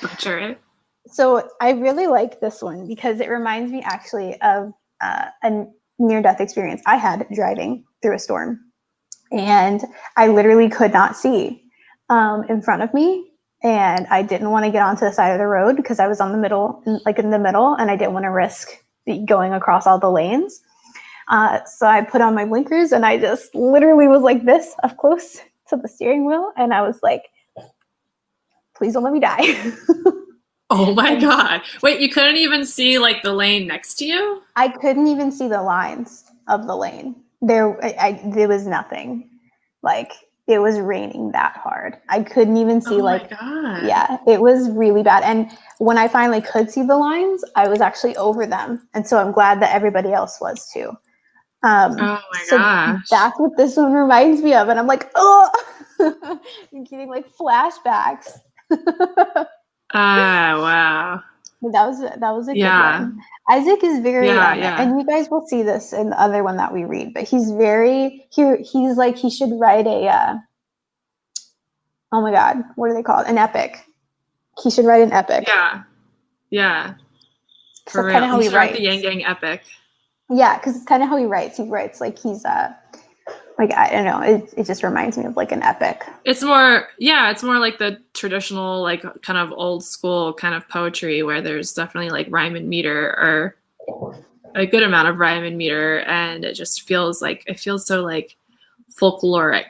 Butcher it. So I really like this one because it reminds me actually of a near-death experience I had driving through a storm. And I literally could not see in front of me. And I didn't want to get onto the side of the road because I was in the middle, and I didn't want to risk going across all the lanes. So I put on my blinkers and I just literally was like this up close to the steering wheel. And I was like, please don't let me die. Oh my God. Wait, you couldn't even see like the lane next to you? I couldn't even see the lines of the lane. There was nothing. Like, it was raining that hard. I couldn't even see God. Yeah, it was really bad. And when I finally could see the lines, I was actually over them. And so I'm glad that everybody else was too. Oh my gosh. That's what this one reminds me of. And I'm like, oh, I'm getting like flashbacks. Wow. That was a good one. Isaac is very, and you guys will see this in the other one that we read, but he's like, he should write a, oh my God, what are they called? An epic. He should write an epic. Yeah. For real. Kind of how he writes. The Yang Gang epic. Yeah, because it's kind of how he writes. He writes like he's like, I don't know. It just reminds me of like an epic. It's more like the traditional, like kind of old school kind of poetry where there's definitely like rhyme and meter, or a good amount of rhyme and meter, and it just feels so like folkloric,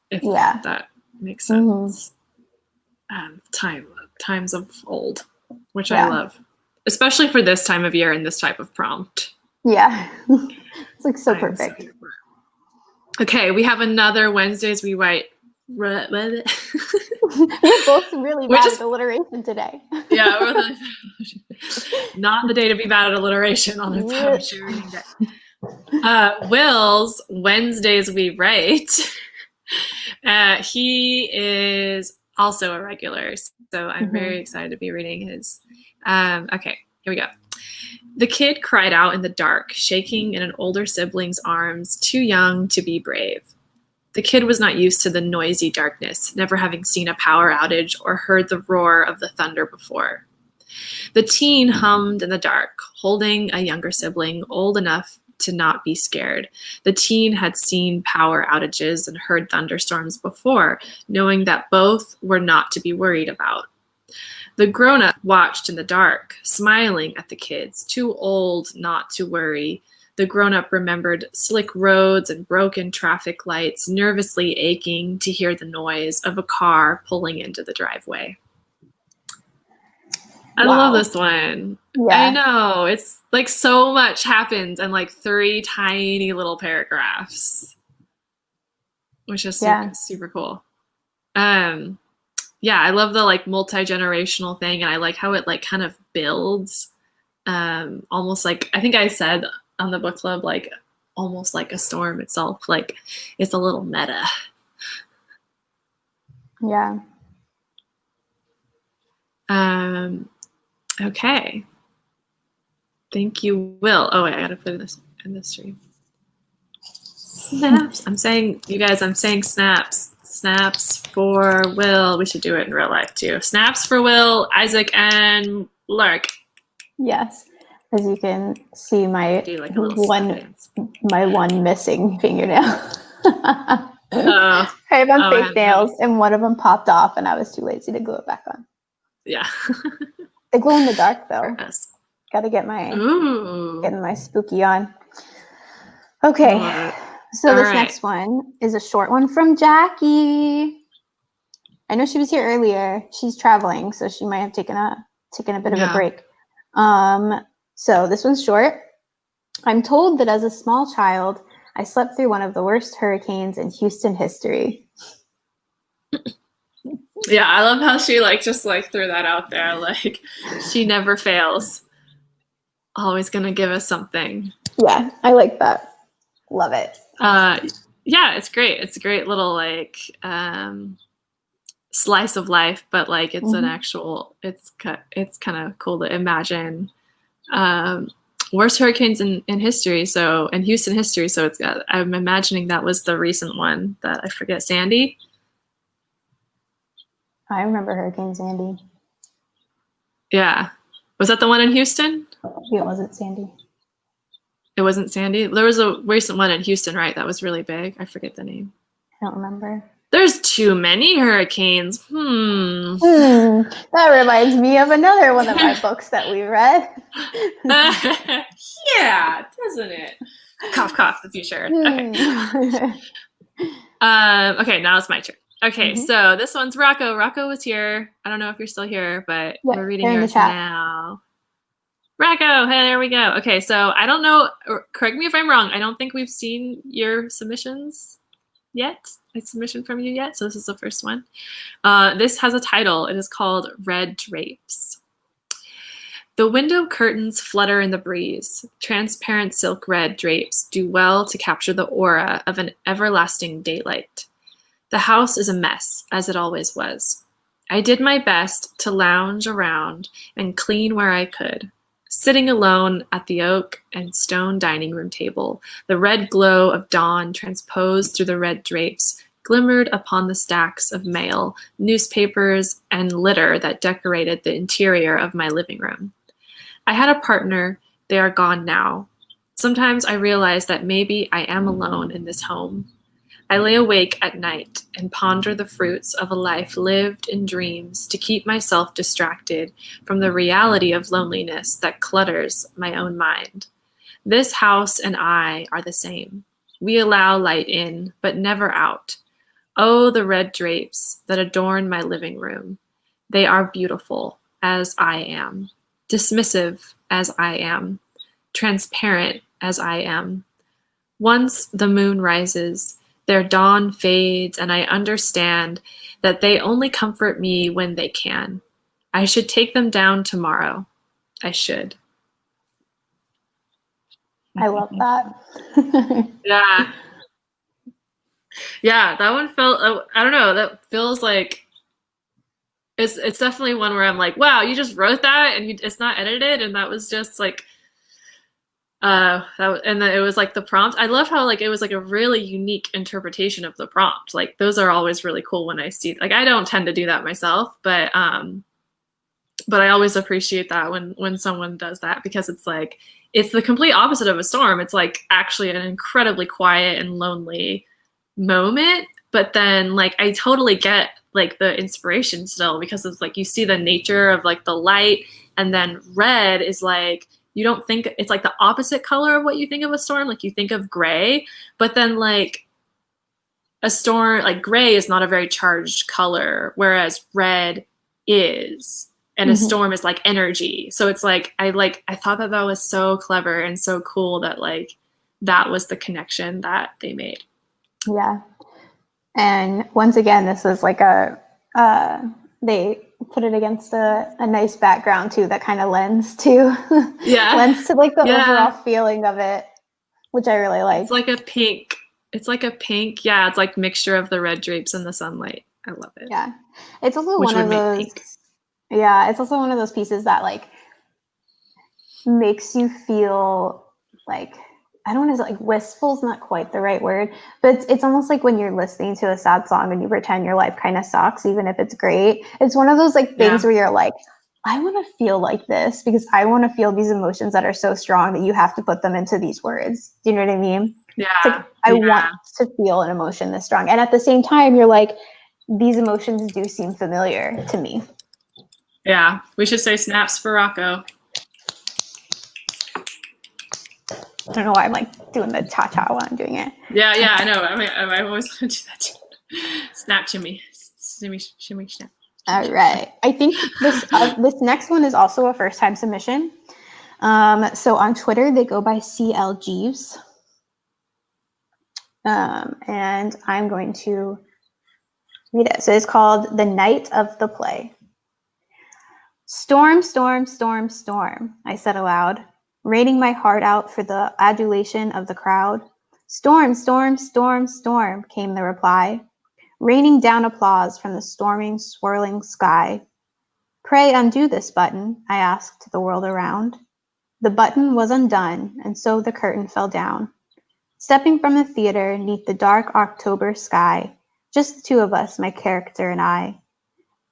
if that makes sense. Times of old, which I love, especially for this time of year and this type of prompt. Yeah, it's like so perfect. Okay, we have another Wednesdays We Write. We're both really bad at alliteration today. Yeah, we're not the day to be bad at alliteration on a poetry reading day. Will's Wednesdays We Write. He is also a regular, so I'm very excited to be reading his. Okay, here we go. The kid cried out in the dark, shaking in an older sibling's arms, too young to be brave. The kid was not used to the noisy darkness, never having seen a power outage or heard the roar of the thunder before. The teen hummed in the dark, holding a younger sibling old enough to not be scared. The teen had seen power outages and heard thunderstorms before, knowing that both were not to be worried about. The grown-up watched in the dark, smiling at the kids, too old not to worry. The grown-up remembered slick roads and broken traffic lights, nervously aching to hear the noise of a car pulling into the driveway. I love this one. Yeah. I know. It's like so much happens in like 3 tiny little paragraphs, which is super cool. Yeah, I love the like multi-generational thing, and I like how it like kind of builds, almost like, I think I said on the book club, like almost like a storm itself. Like it's a little meta. Yeah. Okay. Thank you, Will. Oh wait, I gotta put this in the stream. Snaps. I'm saying snaps. Snaps for Will. We should do it in real life too. Snaps for Will, Isaac, and Lark. Yes. As you can see, my one missing fingernail. I have on fake nails, and one of them popped off, and I was too lazy to glue it back on. Yeah. They glow in the dark though. Got to get getting my spooky on. Okay. So this next one is a short one from Jackie. I know she was here earlier. She's traveling, so she might have taken a bit of a break. So this one's short. I'm told that as a small child, I slept through one of the worst hurricanes in Houston history. Yeah, I love how she like just like threw that out there. Like she never fails. Always gonna give us something. Yeah, I like that. Love it. Yeah, it's great. It's a great little like slice of life, but like it's an actual. It's kind of cool to imagine. Worst hurricanes in history. So in Houston history. So it's got. I'm imagining that was the recent one that I forget. Sandy. I remember Hurricane Sandy. Yeah. Was that the one in Houston? It wasn't Sandy. It wasn't Sandy? There was a recent one in Houston, right? That was really big. I forget the name. I don't remember. There's too many hurricanes. That reminds me of another one of my books that we read. Yeah, doesn't it? Cough, cough, the future. Okay. Okay, now it's my turn. Okay, so this one's Rocco. Rocco was here. I don't know if you're still here, but we're reading yours now. Rocco, hey, there we go. Okay, so I don't know, correct me if I'm wrong. I don't think we've seen your submissions yet, a submission from you yet, so this is the first one. This has a title. It is called Red Drapes. The window curtains flutter in the breeze. Transparent silk red drapes do well to capture the aura of an everlasting daylight. The house is a mess, as it always was. I did my best to lounge around and clean where I could. Sitting alone at the oak and stone dining room table, the red glow of dawn transposed through the red drapes glimmered upon the stacks of mail, newspapers, and litter that decorated the interior of my living room. I had a partner. They are gone now. Sometimes I realize that maybe I am alone in this home. I lay awake at night and ponder the fruits of a life lived in dreams to keep myself distracted from the reality of loneliness that clutters my own mind. This house and I are the same. We allow light in, but never out. Oh, the red drapes that adorn my living room. They are beautiful, as I am. Dismissive, as I am. Transparent, as I am. Once the moon rises, their dawn fades, and I understand that they only comfort me when they can. I should take them down tomorrow. I should. I love that. Yeah. Yeah, that one felt, I don't know, that feels like, it's definitely one where I'm like, wow, you just wrote that and it's not edited, and that was just like, And then it was like the prompt. I love how like it was like a really unique interpretation of the prompt. Like those are always really cool when I see. Like I don't tend to do that myself, but I always appreciate that when someone does that, because it's like it's the complete opposite of a storm. It's like actually an incredibly quiet and lonely moment, but then like I totally get like the inspiration still, because it's like you see the nature of like the light, and then red is like you don't think it's like the opposite color of what you think of a storm. Like you think of gray, but then like a storm, like gray is not a very charged color, whereas red is. And a storm is like energy. So it's like I thought that was so clever and so cool that like that was the connection that they made. Yeah. And once again, this is like they put it against a nice background too that kind of lends to like the overall feeling of it, which I really like. It's like a pink. Yeah, it's like mixture of the red drapes and the sunlight. I love it. Yeah. It's also one of those it's also one of those pieces that like makes you feel like, I don't want to say like wistful is not quite the right word, but it's almost like when you're listening to a sad song and you pretend your life kind of sucks, even if it's great. It's one of those like things where you're like, I want to feel like this because I want to feel these emotions that are so strong that you have to put them into these words. Do you know what I mean? Yeah. Like, I want to feel an emotion this strong. And at the same time, you're like, these emotions do seem familiar to me. Yeah. We should say snaps for Rocco. I don't know why I'm like doing the cha-cha while I'm doing it. Yeah, I know. I always want to do that too. Snap, shimmy, shimmy, snap. All right. I think this next one is also a first-time submission. So on Twitter, they go by CL Jeeves. And I'm going to read it. So it's called The Night of the Play. Storm, storm, storm, storm, I said aloud, raining my heart out for the adulation of the crowd. Storm, storm, storm, storm, came the reply, raining down applause from the storming, swirling sky. Pray undo this button, I asked the world around. The button was undone, and so the curtain fell down. Stepping from the theater 'neath the dark October sky, just the two of us, my character and I.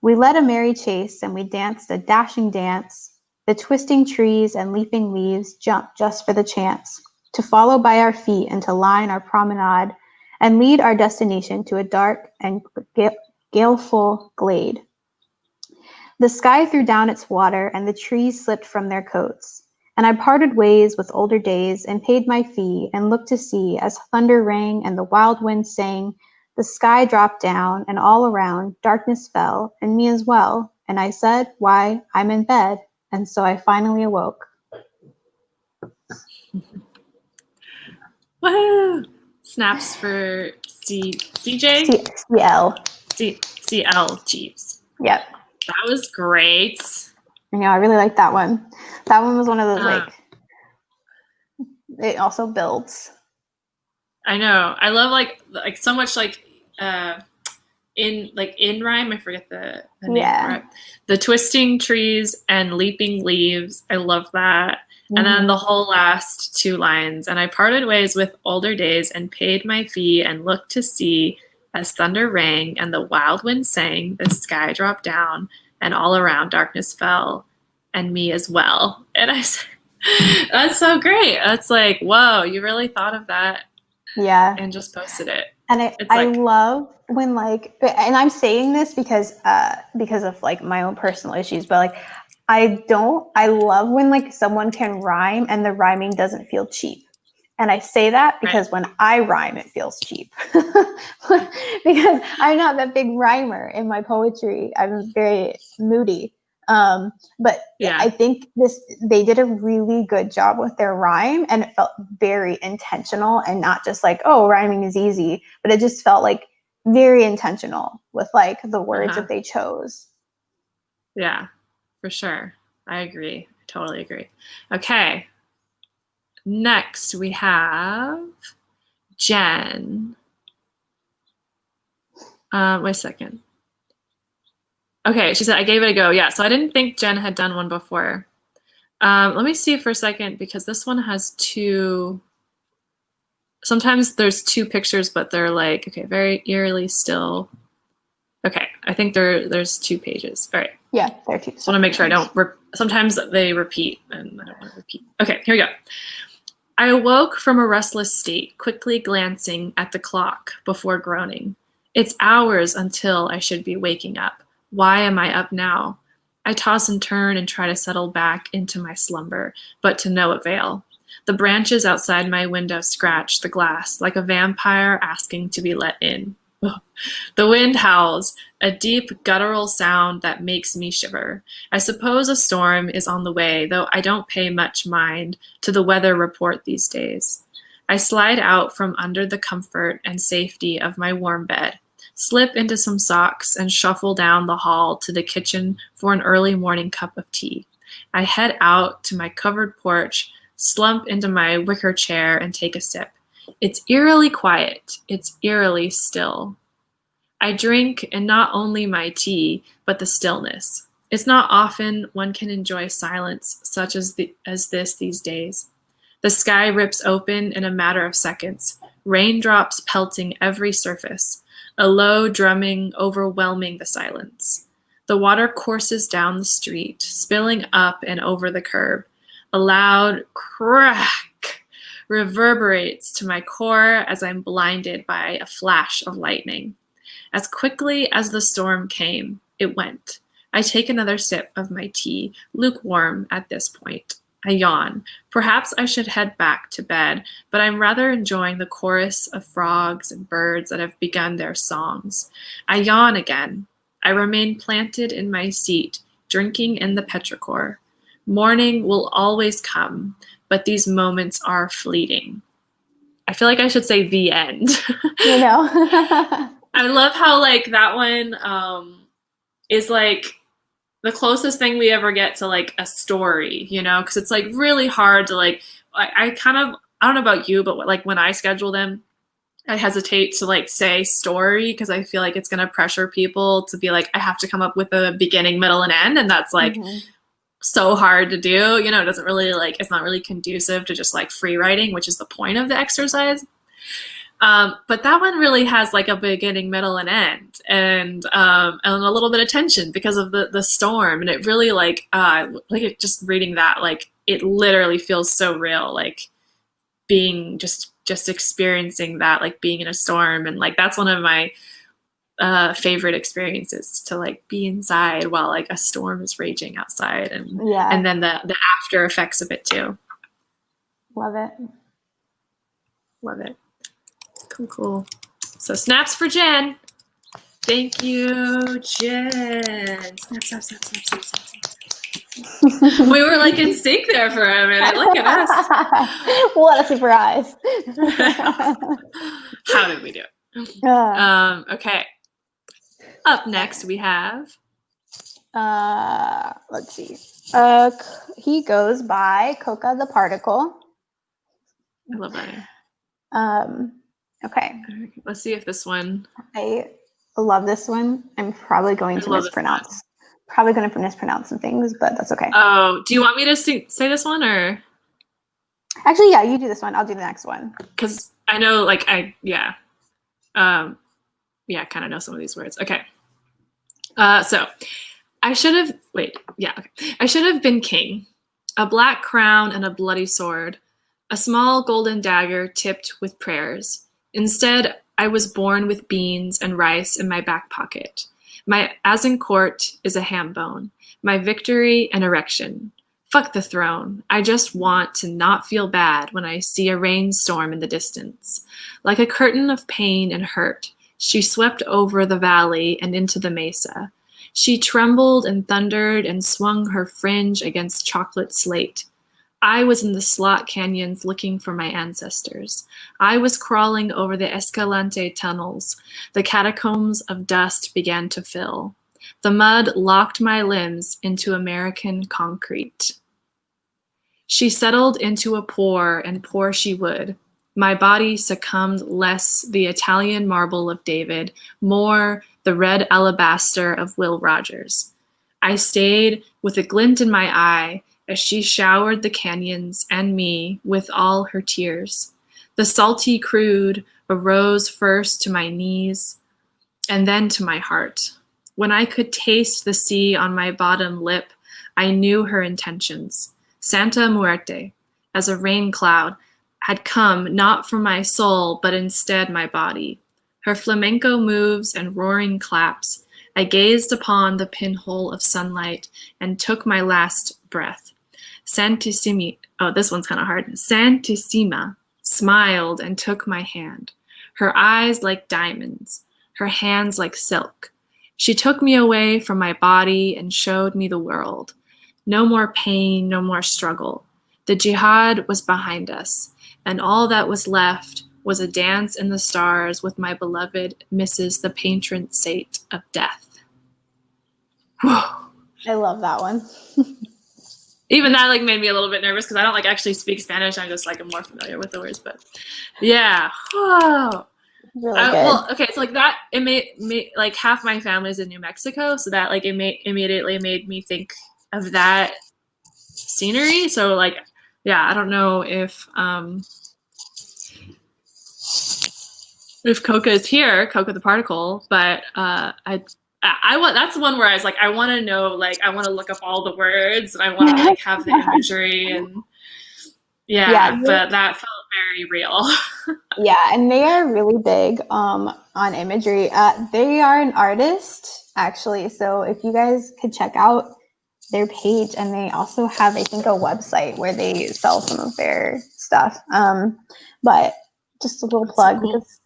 We led a merry chase, and we danced a dashing dance. The twisting trees and leaping leaves jumped just for the chance to follow by our feet and to line our promenade and lead our destination to a dark and galeful glade. The sky threw down its water, and the trees slipped from their coats. And I parted ways with older days and paid my fee and looked to see as thunder rang and the wild wind sang. The sky dropped down, and all around darkness fell, and me as well. And I said, why, I'm in bed. And so I finally awoke. Woohoo! Snaps for CL Jeeves. Yep. That was great. I really like that one. That one was one of those like, it also builds. I know. I love like so much like in rhyme, I forget the name for it. The twisting trees and leaping leaves. I love that. And then the whole last two lines. And I parted ways with older days and paid my fee and looked to see as thunder rang and the wild wind sang, the sky dropped down and all around darkness fell and me as well. And I said, that's so great. That's like, whoa, you really thought of that. Yeah. And just posted it. And I love when like, and I'm saying this because of like my own personal issues, but like, I love when like someone can rhyme and the rhyming doesn't feel cheap. And I say that because when I rhyme, it feels cheap. Because I'm not that big rhymer in my poetry. I'm very moody. But I think they did a really good job with their rhyme, and it felt very intentional and not just like, oh, rhyming is easy, but it just felt like very intentional with like the words that they chose. Yeah, for sure. I agree. I totally agree. Okay. Next we have Jen. Wait a second. Okay, she said, I gave it a go. Yeah, so I didn't think Jen had done one before. Let me see for a second, because this one has two. Sometimes there's two pictures, but they're like, okay, very eerily still. Okay, I think there's 2 pages. All right. Yeah, there are 2. Just want to make sure I don't. Sometimes they repeat, and I don't want to repeat. Okay, here we go. I awoke from a restless state, quickly glancing at the clock before groaning. It's hours until I should be waking up. Why am I up now? I toss and turn and try to settle back into my slumber, but to no avail. The branches outside my window scratch the glass like a vampire asking to be let in. The wind howls, a deep guttural sound that makes me shiver. I suppose a storm is on the way, though I don't pay much mind to the weather report these days. I slide out from under the comfort and safety of my warm bed, slip into some socks, and shuffle down the hall to the kitchen for an early morning cup of tea. I head out to my covered porch, slump into my wicker chair, and take a sip. It's eerily quiet. It's eerily still. I drink, and not only my tea, but the stillness. It's not often one can enjoy silence such as this these days. The sky rips open in a matter of seconds, raindrops pelting every surface, a low drumming overwhelming the silence. The water courses down the street, spilling up and over the curb. A loud crack reverberates to my core as I'm blinded by a flash of lightning. As quickly as the storm came, it went. I take another sip of my tea, lukewarm at this point. I yawn. Perhaps I should head back to bed, but I'm rather enjoying the chorus of frogs and birds that have begun their songs. I yawn again. I remain planted in my seat, drinking in the petrichor. Morning will always come, but these moments are fleeting. I feel like I should say the end. You know? I love how like that one is like the closest thing we ever get to like a story, you know, because it's like really hard to like, I kind of, I don't know about you, but like when I schedule them, I hesitate to like say story because I feel like it's going to pressure people to be like, I have to come up with a beginning, middle, and end. And that's like so hard to do, you know, it doesn't really like, it's not really conducive to just like free writing, which is the point of the exercise. But that one really has like a beginning, middle, and end, and a little bit of tension because of the storm. And it really like just reading that, like it literally feels so real, like being just experiencing that, like being in a storm. And like that's one of my favorite experiences, to like be inside while like a storm is raging outside, and then the after effects of it too. Love it. Cool. So snaps for Jen. Thank you, Jen. Snap. We were like in sync there for a minute. Look at us. What a surprise. How did we do it? Okay. Up next we have. Let's see. He goes by Coca the Particle. I love that. Okay. Let's see if this one. I love this one. I'm probably going to mispronounce. Probably going to mispronounce some things, but that's okay. Oh, do you want me to say this one, or? Actually, yeah, you do this one. I'll do the next one. Because I know, like, kind of know some of these words. Okay. So I should have. I should have been king. A black crown and a bloody sword. A small golden dagger tipped with prayers. Instead, I was born with beans and rice in my back pocket. My Azincourt is a ham bone. My victory an erection. Fuck the throne. I just want to not feel bad when I see a rainstorm in the distance. Like a curtain of pain and hurt, she swept over the valley and into the mesa. She trembled and thundered and swung her fringe against chocolate slate. I was in the slot canyons looking for my ancestors. I was crawling over the Escalante tunnels. The catacombs of dust began to fill. The mud locked my limbs into American concrete. She settled into a pour, and pour she would. My body succumbed less the Italian marble of David, more the red alabaster of Will Rogers. I stayed with a glint in my eye, as she showered the canyons and me with all her tears. The salty crude arose first to my knees and then to my heart. When I could taste the sea on my bottom lip, I knew her intentions. Santa Muerte, as a rain cloud, had come not from my soul, but instead my body. Her flamenco moves and roaring claps, I gazed upon the pinhole of sunlight and took my last breath. Santissimi, oh, this one's kind of hard. Santissima smiled and took my hand. Her eyes like diamonds, her hands like silk. She took me away from my body and showed me the world. No more pain, no more struggle. The jihad was behind us, and all that was left was a dance in the stars with my beloved Mrs. the patron saint of death. Whew. I love that one. Even that like made me a little bit nervous because I don't like actually speak Spanish. I'm just like I'm more familiar with the words, but yeah. Whoa. Really good. Well, okay, so like that it made like half my family's in New Mexico, so that like it immediately made me think of that scenery. So like yeah, I don't know if Coca is here, Coca the particle, but I want that's the one where I was like I want to know, like I want to look up all the words and I want to like have the imagery and yeah, but that felt very real. Yeah, and they are really big on imagery. They are an artist actually, so if you guys could check out their page, and they also have I think a website where they sell some of their stuff. But just a little plug so cool. Because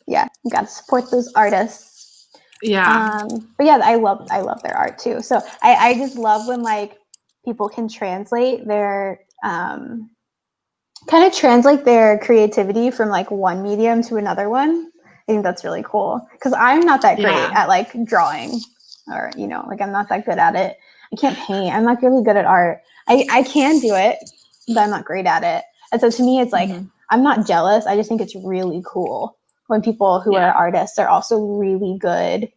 yeah, you got to support those artists. Yeah. But yeah, I love their art too. So I just love when like people can translate their kind of translate their creativity from like one medium to another one. I think that's really cool because I'm not that great at like drawing or, you know, like I'm not that good at it. I can't paint. I'm not really good at art. I can do it, but I'm not great at it. And so to me, it's like, I'm not jealous. I just think it's really cool when people who are artists are also really good,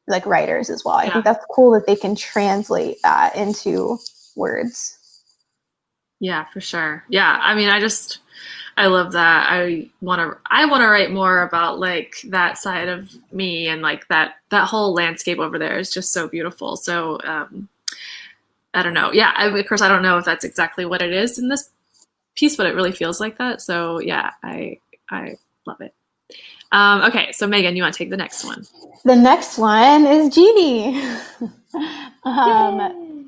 like writers as well. I think that's cool that they can translate that into words. Yeah, for sure. Yeah, I mean, I love that. I want to write more about like that side of me and like that whole landscape over there is just so beautiful. So I don't know. Yeah, of course, I don't know if that's exactly what it is in this piece, but it really feels like that. So yeah, I love it. Okay, so Meghin, you want to take the next one? The next one is Jeannie.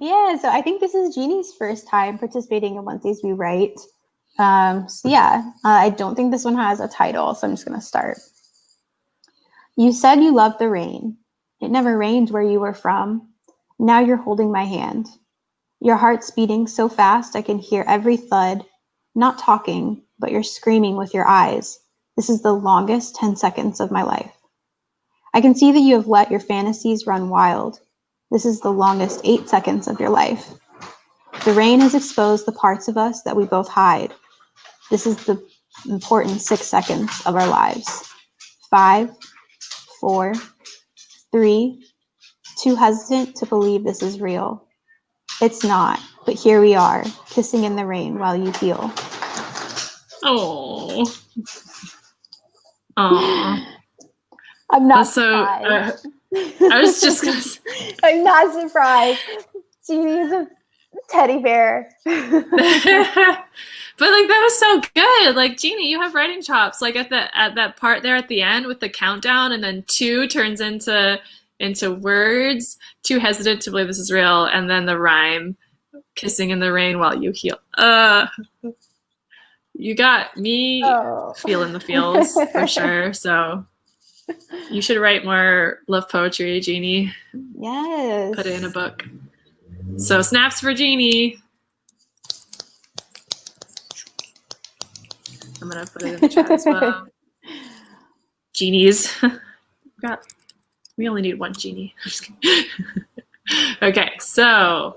Yeah, so I think this is Jeannie's first time participating in Wednesdays We Write. So yeah, I don't think this one has a title, so I'm just going to start. You said you loved the rain. It never rained where you were from. Now you're holding my hand. Your heart's beating so fast I can hear every thud. Not talking, but you're screaming with your eyes. This is the longest 10 seconds of my life. I can see that you have let your fantasies run wild. This is the longest 8 seconds of your life. The rain has exposed the parts of us that we both hide. This is the important 6 seconds of our lives. 5, 4, 3, too hesitant to believe this is real. It's not, but here we are, kissing in the rain while you heal. Oh. Oh. I'm not surprised. I was just gonna say. I'm not surprised. Jeannie is a teddy bear. But like that was so good. Like Jeannie, you have writing chops. Like at that part there at the end with the countdown, and then 2 turns into words. Too hesitant to believe this is real, and then the rhyme, kissing in the rain while you heal. You got me feeling the feels for sure. So you should write more love poetry, Jeannie. Yes. Put it in a book. So snaps for Jeannie. I'm gonna put it in the chat as well. Genies. We only need one genie. I'm just kidding. Okay, so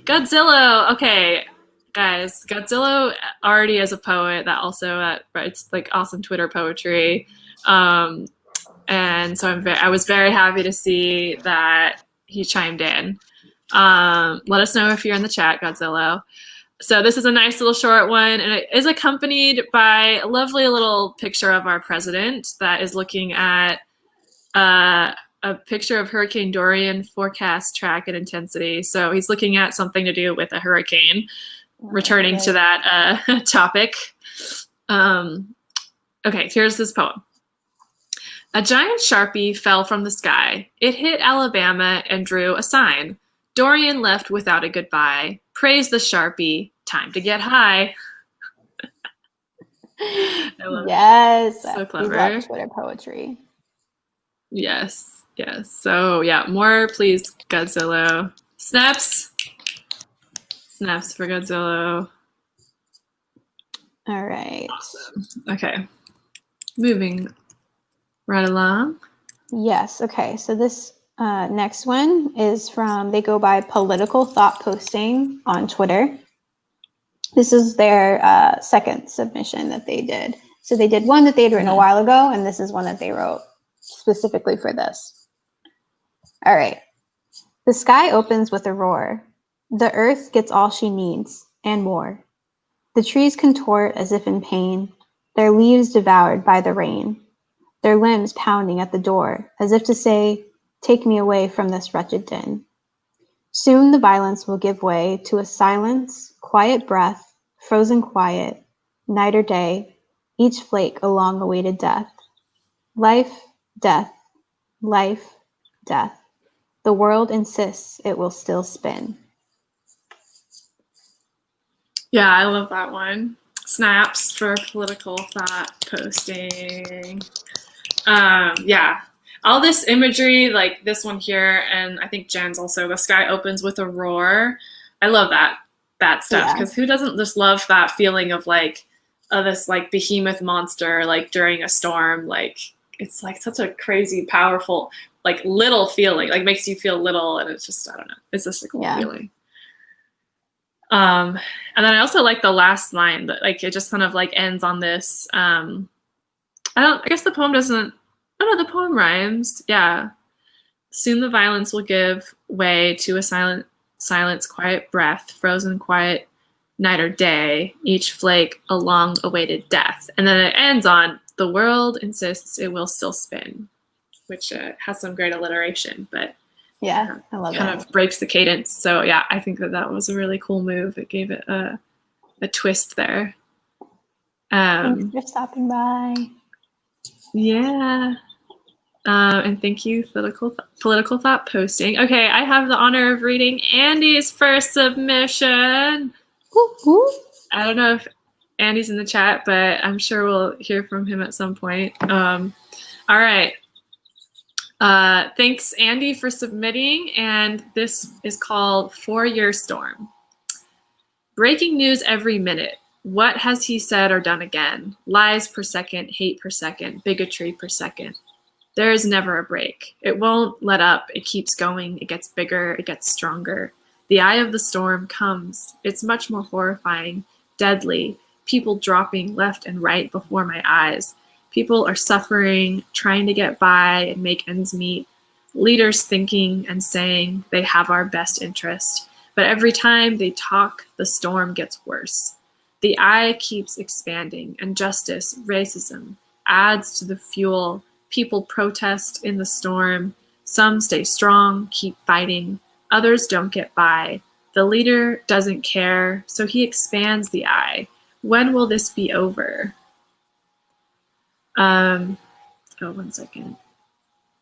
Godzilla. Okay, guys, Godzilla already is a poet that also writes like awesome Twitter poetry. And so I was very happy to see that he chimed in. Let us know if you're in the chat, Godzilla. So this is a nice little short one, and it is accompanied by a lovely little picture of our president that is looking at a picture of Hurricane Dorian forecast track and intensity. So he's looking at something to do with a hurricane, returning to that topic. Okay, here's this poem. A giant Sharpie fell from the sky. It hit Alabama and drew a sign. Dorian left without a goodbye. Praise the Sharpie. Time to get high. Yes. So clever. We love Twitter poetry. Yes. Yes. So yeah, more please, Godzilla. Snaps. Snaps for Godzilla. All right. Awesome. Okay. Moving right along. Yes. Okay. So this next one is from, they go by Political Thought Posting on Twitter. This is their second submission that they did. So they did one that they had written a while ago, and this is one that they wrote specifically for this. All right. The sky opens with a roar. The earth gets all she needs and more. The trees contort as if in pain, their leaves devoured by the rain, their limbs pounding at the door as if to say, take me away from this wretched din. Soon the violence will give way to a silence, quiet breath, frozen quiet, night or day, each flake a long-awaited death. Life, death, life, death. The world insists it will still spin. Yeah, I love that one. Snaps for Political Thought Posting. Yeah, all this imagery, like this one here, and I think Jen's also, the sky opens with a roar. I love that stuff, because who doesn't just love that feeling of like this like behemoth monster like during a storm? Like it's like such a crazy, powerful, like little feeling, like makes you feel little, and it's just, I don't know, it's just a cool feeling. And then I also like the last line that like it just kind of like ends on this. I guess the poem doesn't. Oh no, the poem rhymes. Yeah. Soon the violence will give way to a silence, quiet breath, frozen quiet, night or day, each flake a long-awaited death. And then it ends on, the world insists it will still spin, which has some great alliteration, but yeah, I love it. Kind of breaks the cadence. So yeah, I think that was a really cool move. It gave it a twist there. Thanks for stopping by. Yeah. And thank you, Political Thought Posting. Okay, I have the honor of reading Andy's first submission. Woo-hoo. I don't know if Andy's in the chat, but I'm sure we'll hear from him at some point. All right. Thanks, Andy, for submitting. And this is called 4-Year Storm. Breaking news every minute. What has he said or done again? Lies per second, hate per second, bigotry per second. There is never a break. It won't let up. It keeps going. It gets bigger. It gets stronger. The eye of the storm comes. It's much more horrifying, deadly. People dropping left and right before my eyes. People are suffering, trying to get by and make ends meet. Leaders thinking and saying they have our best interest. But every time they talk, the storm gets worse. The eye keeps expanding. Injustice, racism adds to the fuel. People protest in the storm. Some stay strong, keep fighting. Others don't get by. The leader doesn't care, so he expands the eye. When will this be over? Oh, 1 second.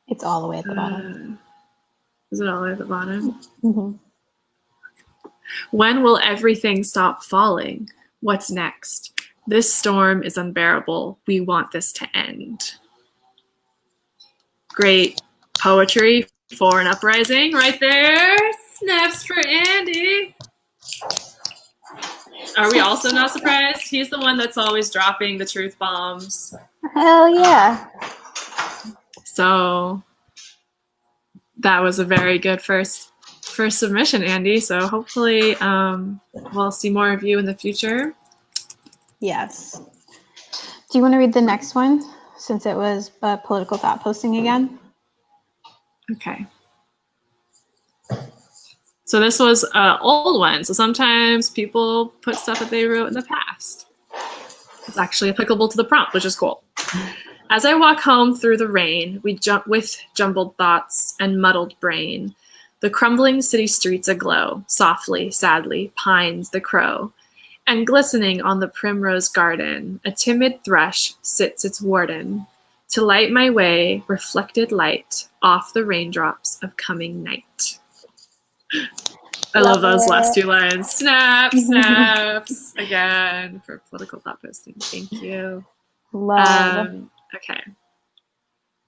It's all the way at the bottom. Is it all the way at the bottom? Mm-hmm. When will everything stop falling? What's next? This storm is unbearable. We want this to end. Great poetry for an uprising right there. Snaps for Andy. Are we also not surprised? He's the one that's always dropping the truth bombs. Hell yeah. So that was a very good first submission, Andy. So hopefully we'll see more of you in the future. Yes. Do you want to read the next one, since it was Political Thought Posting again? Okay. So this was an old one. So sometimes people put stuff that they wrote in the past. It's actually applicable to the prompt, which is cool. As I walk home through the rain, we jump with jumbled thoughts and muddled brain. The crumbling city streets aglow, softly, sadly, pines the crow. And glistening on the primrose garden, a timid thrush sits its warden. To light my way, reflected light off the raindrops of coming night. I love those last 2 lines. Snap, snaps, again, for political thought posting. Thank you. Love. Okay.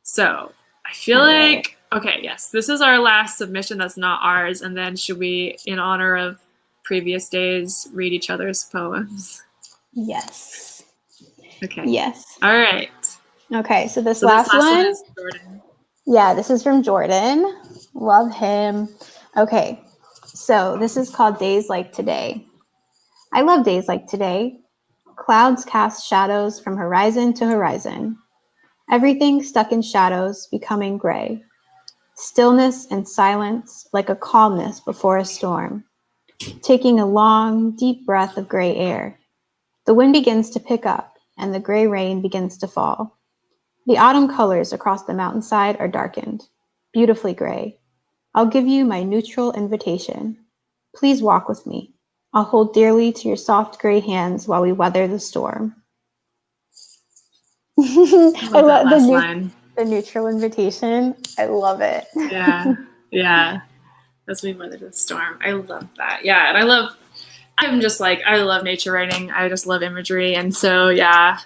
So I feel like, okay, yes, this is our last submission that's not ours. And then should we, in honor of previous days, read each other's poems? Yes. Okay. Yes. All right. Okay, so this last one is Jordan. Yeah, this is from Jordan. Love him. Okay, so this is called Days Like Today. I love days like today. Clouds cast shadows from horizon to horizon. Everything stuck in shadows, becoming gray. Stillness and silence, like a calmness before a storm. Taking a long, deep breath of gray air. The wind begins to pick up, and the gray rain begins to fall. The autumn colors across the mountainside are darkened, beautifully gray. I'll give you my neutral invitation. Please walk with me. I'll hold dearly to your soft gray hands while we weather the storm. I love that line. The neutral invitation. I love it. Yeah. As we weather the storm. I love that. Yeah, and I love nature writing. I just love imagery. And so, yeah,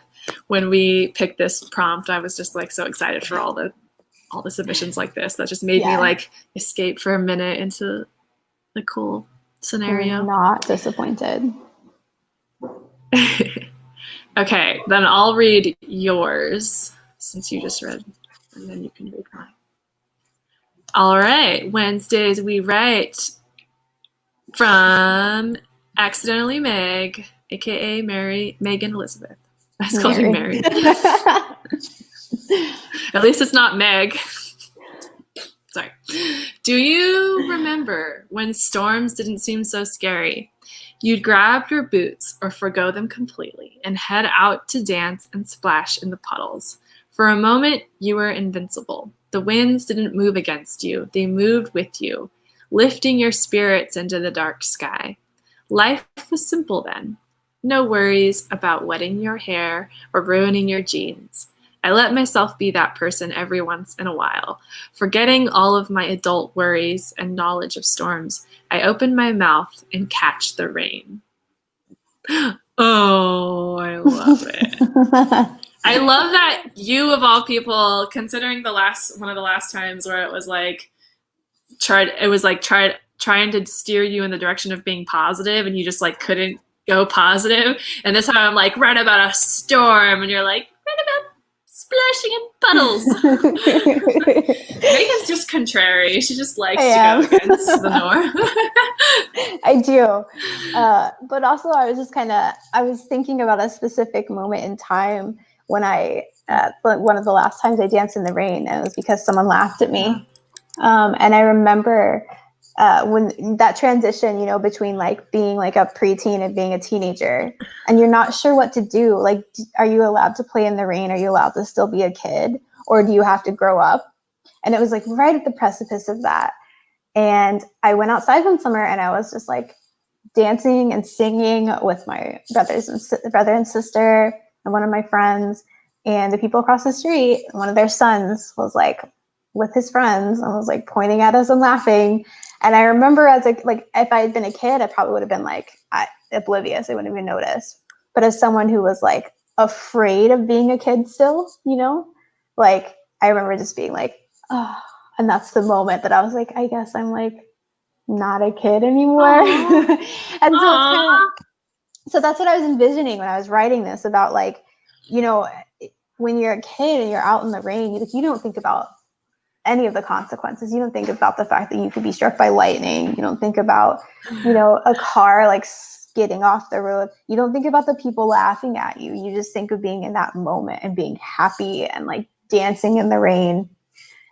when we picked this prompt, I was just like so excited for all the submissions like this. That just made me like escape for a minute into the cool scenario. I'm not disappointed. Okay, then I'll read yours since you just read, and then you can read mine. All right, Wednesdays we write from Accidentally Meg, aka Meghin Elizabeth. I was calling you Mary. At least it's not Meg. Sorry. Do you remember when storms didn't seem so scary? You'd grab your boots or forgo them completely and head out to dance and splash in the puddles. For a moment, you were invincible. The winds didn't move against you. They moved with you, lifting your spirits into the dark sky. Life was simple then. No worries about wetting your hair or ruining your jeans. I let myself be that person every once in a while. Forgetting all of my adult worries and knowledge of storms, I open my mouth and catch the rain. Oh, I love it. I love that you, of all people, considering one of the last times where it was like trying to steer you in the direction of being positive, and you just like couldn't go positive. And this time I'm like, write about a storm, and you're like, write about splashing in puddles. Megan's just contrary. She just likes to go against the norm. I do. But also I was thinking about a specific moment in time when one of the last times I danced in the rain, and it was because someone laughed at me. And I remember when that transition, between like being like a preteen and being a teenager, and you're not sure what to do. Like, are you allowed to play in the rain? Are you allowed to still be a kid? Or do you have to grow up? And it was like right at the precipice of that. And I went outside one summer and I was just like dancing and singing with my brother and sister and one of my friends, and the people across the street, one of their sons was like with his friends and was like pointing at us and laughing. And I remember if I had been a kid, I probably would have been like oblivious. I wouldn't even notice. But as someone who was like afraid of being a kid still, like I remember just being like, oh, and that's the moment that I was like, I guess I'm like not a kid anymore. And so that's what I was envisioning when I was writing this about, like, when you're a kid and you're out in the rain, you don't think about any of the consequences. You don't think about the fact that you could be struck by lightning. You don't think about, a car like skidding off the road. You don't think about the people laughing at you. You just think of being in that moment and being happy and like dancing in the rain.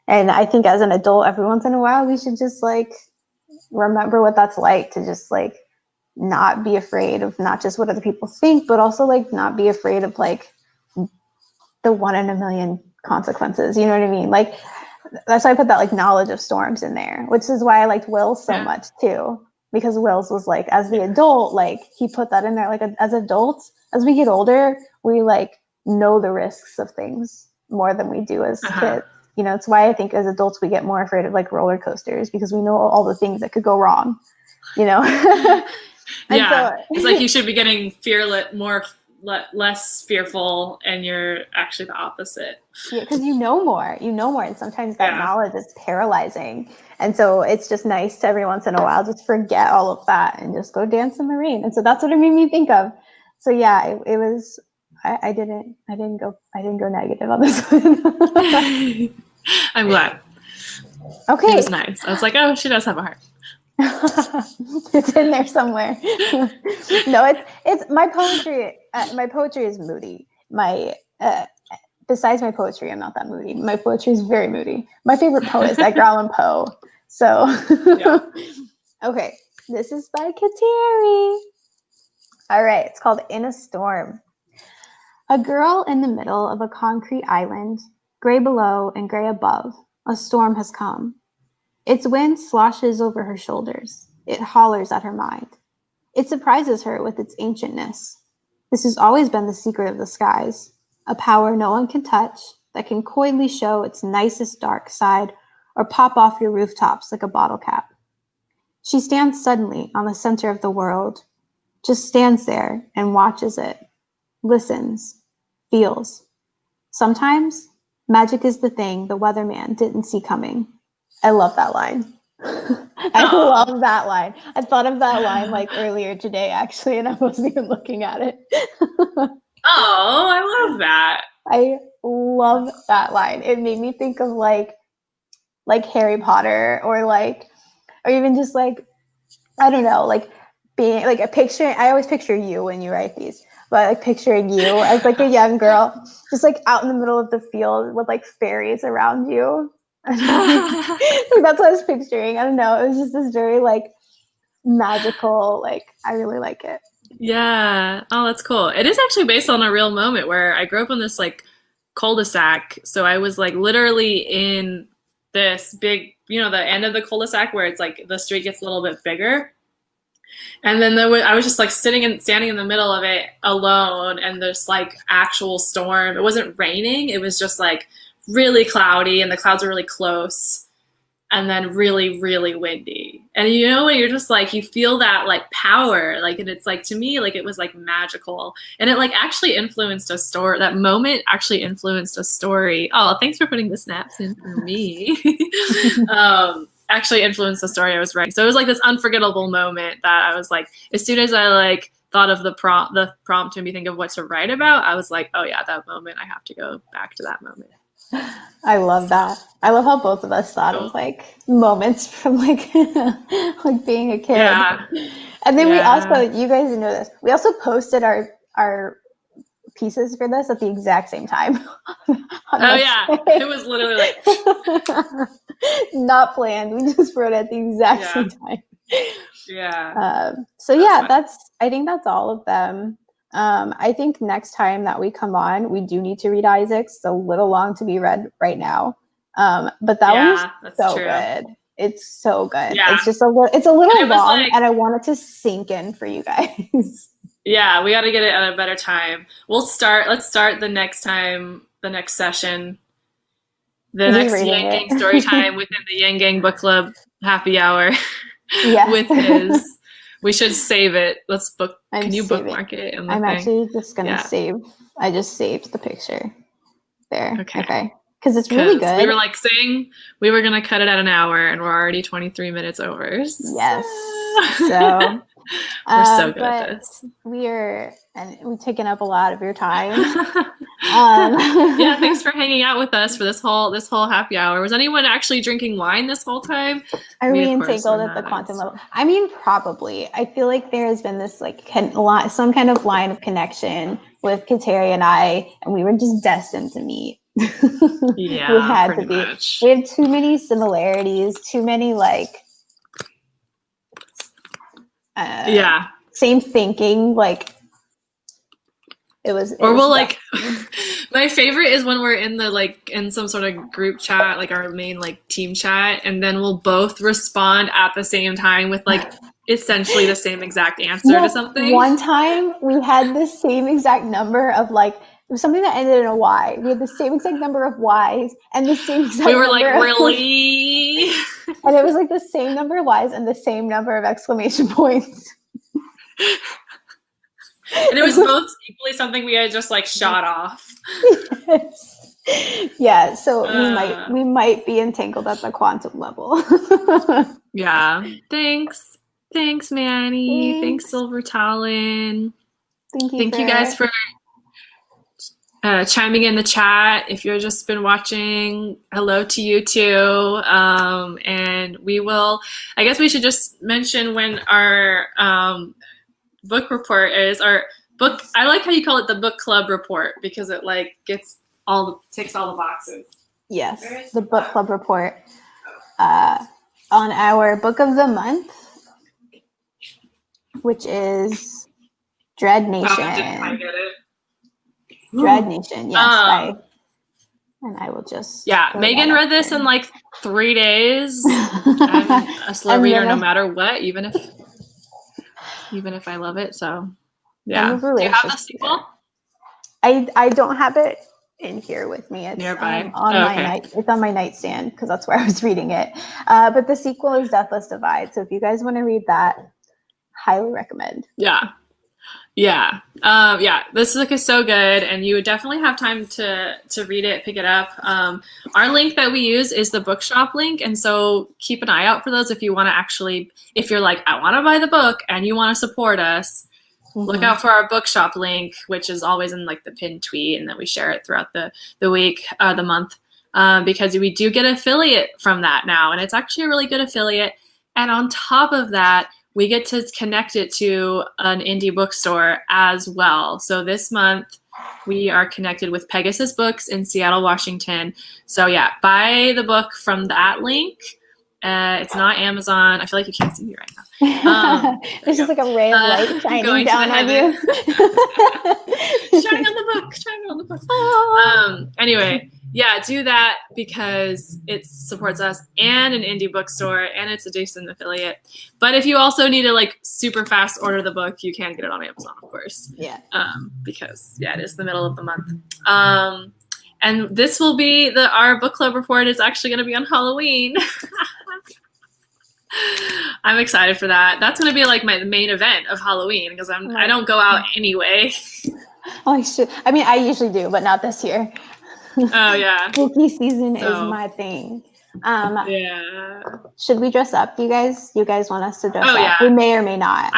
And I think as an adult, every once in a while, we should just like remember what that's like to just like not be afraid of not just what other people think, but also like not be afraid of like the 1 in a million consequences. You know what I mean? Like that's why I put that like knowledge of storms in there, which is why I liked Will's so much too, because Will's was like, as the adult, like he put that in there, like as adults, as we get older, we like know the risks of things more than we do as kids. You know, it's why I think as adults we get more afraid of like roller coasters, because we know all the things that could go wrong, you know? So, it's like you should be getting less fearful, and you're actually the opposite. Yeah, because you know more, and sometimes that knowledge is paralyzing. And so it's just nice to every once in a while just forget all of that and just go dance in the rain. And so that's what it made me think of. So yeah, it was. I didn't go negative on this one. I'm glad. Okay, it was nice. I was like, oh, she does have a heart. It's in there somewhere. No, it's my poetry. My poetry is moody. Besides my poetry, I'm not that moody. My poetry is very moody. My favorite poet is Edgar Allan Poe. So, okay, this is by Kateri. All right, it's called In a Storm. A girl in the middle of a concrete island, gray below and gray above. A storm has come. Its wind sloshes over her shoulders. It hollers at her mind. It surprises her with its ancientness. This has always been the secret of the skies, a power no one can touch that can coyly show its nicest dark side or pop off your rooftops like a bottle cap. She stands suddenly on the center of the world, just stands there and watches it, listens, feels. Sometimes, magic is the thing the weatherman didn't see coming. I love that line. I love that line. I thought of that line like earlier today, actually, and I wasn't even looking at it. I love that. I love that line. It made me think of like Harry Potter, or even just like, I don't know, like being like a picture. I always picture you when you write these, but like picturing you as like a young girl, just like out in the middle of the field with like fairies around you. Like, that's what I was picturing. I don't know. It was just this very like magical, like I really like it. Yeah. Oh, that's cool. It is actually based on a real moment where I grew up in this like cul-de-sac. So I was like literally in this big, the end of the cul-de-sac where it's like the street gets a little bit bigger. And then I was just like standing in the middle of it alone, and this like actual storm. It wasn't raining. It was just like really cloudy, and the clouds were really close, and then really, really windy. And when you're just like, you feel that like power, like, and it's like, to me, like it was like magical, and it like actually influenced a story. That moment actually influenced a story. Oh, thanks for putting the snaps in for me. Actually influenced the story I was writing. So it was like this unforgettable moment that I was like, as soon as I like thought of the prompt to me think of what to write about, I was like, oh yeah, that moment, I have to go back to that moment. I love that. I love how both of us thought of like moments from like like being a kid. Yeah. And then we also, you guys know this, we also posted our pieces for this at the exact same time. It was literally like not planned. We just wrote it at the exact same time. Yeah. So I think that's all of them. I think next time that we come on, we do need to read Isaac's. It's a little long to be read right now. But that one's so good. It's so good. Yeah. It's just a little long, and I want it to sink in for you guys. Yeah, we got to get it at a better time. Let's start the next session, the next Yang Gang story time within the Yang Gang book club happy hour. Yeah. With his, we should save it. Can you bookmark it? I'm actually just going to save. I just saved the picture there. Okay. Because it's really good. We were like saying we were going to cut it at an hour, and we're already 23 minutes over. Yes. So we're so good at this. We've taken up a lot of your time. Yeah, thanks for hanging out with us for this whole happy hour. Was anyone actually drinking wine this whole time? Are we entangled at the quantum level? I mean, probably. I feel like there has been this like some kind of line of connection with Kateri and I, and we were just destined to meet. Yeah, we had to be. Much. We have too many similarities, too many like same thinking, like or we'll like my favorite is when we're in the like in some sort of group chat, like our main like team chat, and then we'll both respond at the same time with like essentially the same exact answer to something. One time we had the same exact number of like, it was something that ended in a Y. We had the same exact number of Y's and the same exact we were number like, really? And it was like the same number of Y's and the same number of exclamation points. And it was both equally something we had just like shot off. Yes. Yeah, so we might be entangled at the quantum level. Yeah. Thanks, Manny. Thanks, Silver Talon. Thank you guys for chiming in the chat. If you've just been watching, hello to you too. And we will, I guess we should just mention when our book report is, our book, I like how you call it the book club report, because it like ticks all the boxes. Yes, the book club report on our book of the month, which is Dread Nation. Oh, didn't I get it? Dread Nation, yes. And I will just... Yeah, Meghin read this in like 3 days. I'm a slow reader no matter what, even if I love it, so... Yeah. Do you have the sequel? I don't have it in here with me. It's nearby. It's on my nightstand because that's where I was reading it. But the sequel is Deathless Divide. So if you guys want to read that, highly recommend. Yeah. This book is so good, and you would definitely have time to read it, pick it up. Our link that we use is the bookshop link, and so keep an eye out for those if you want to actually, if you're like, I want to buy the book and you want to support us. Look out for our bookshop link, which is always in like the pinned tweet, and then we share it throughout the week, the month, because we do get affiliate from that now, and it's actually a really good affiliate. And on top of that, we get to connect it to an indie bookstore as well. So this month we are connected with Pegasus Books in Seattle, Washington. So yeah, buy the book from that link. It's not Amazon. I feel like you can't see me right now. There's just like a ray of light shining down on you. Shining on the book. Anyway, yeah, do that because it supports us and an indie bookstore, and it's a decent affiliate. But if you also need to like super fast order the book, you can get it on Amazon, of course. Yeah. Because it is the middle of the month. And this will be our book club report is actually going to be on Halloween. I'm excited for that. That's going to be like the main event of Halloween because I don't go out anyway. Oh, I should. I mean, I usually do, but not this year. Oh yeah. Spooky season is my thing. Yeah. Should we dress up, you guys? You guys want us to dress up? Yeah. We may or may not.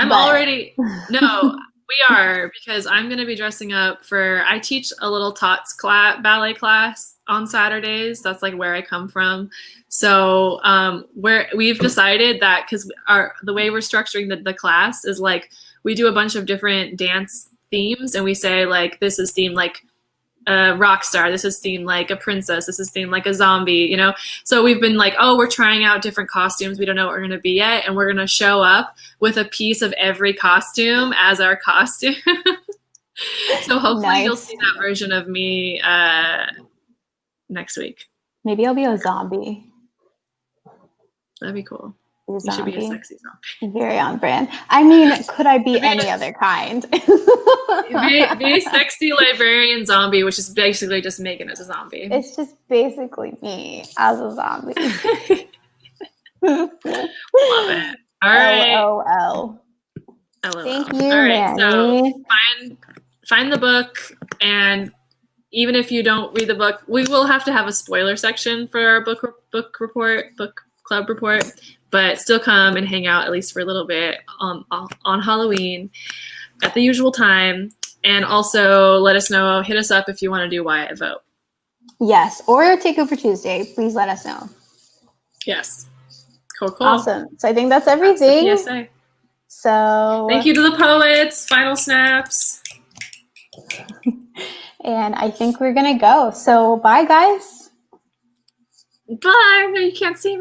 No. We are, because I'm going to be dressing up I teach a little tots ballet class on Saturdays. That's like where I come from. So we've decided that because the way we're structuring the class is like we do a bunch of different dance themes, and we say like this is themed like a rock star, this is themed like a princess, this is themed like a zombie, so we've been like, we're trying out different costumes, we don't know what we're going to be yet, and we're going to show up with a piece of every costume as our costume. So hopefully you'll see that version of me next week. Maybe I'll be a zombie. That'd be cool. You should be a sexy zombie. Very on brand. I mean, could I be any other kind? be a sexy librarian zombie, which is basically just Meghin as a zombie. It's just basically me as a zombie. Love it. All right. LOL. Thank you, all right, Manny. So find the book, and even if you don't read the book, we will have to have a spoiler section for our book club report. But still come and hang out at least for a little bit on Halloween at the usual time. And also let us know, hit us up if you want to do Why I Vote. Yes, or Takeover Tuesday. Please let us know. Yes. Cool. Awesome. So I think that's everything. That's the PSA. So thank you to the poets. Final snaps. And I think we're going to go. So bye, guys. Bye. You can't see me.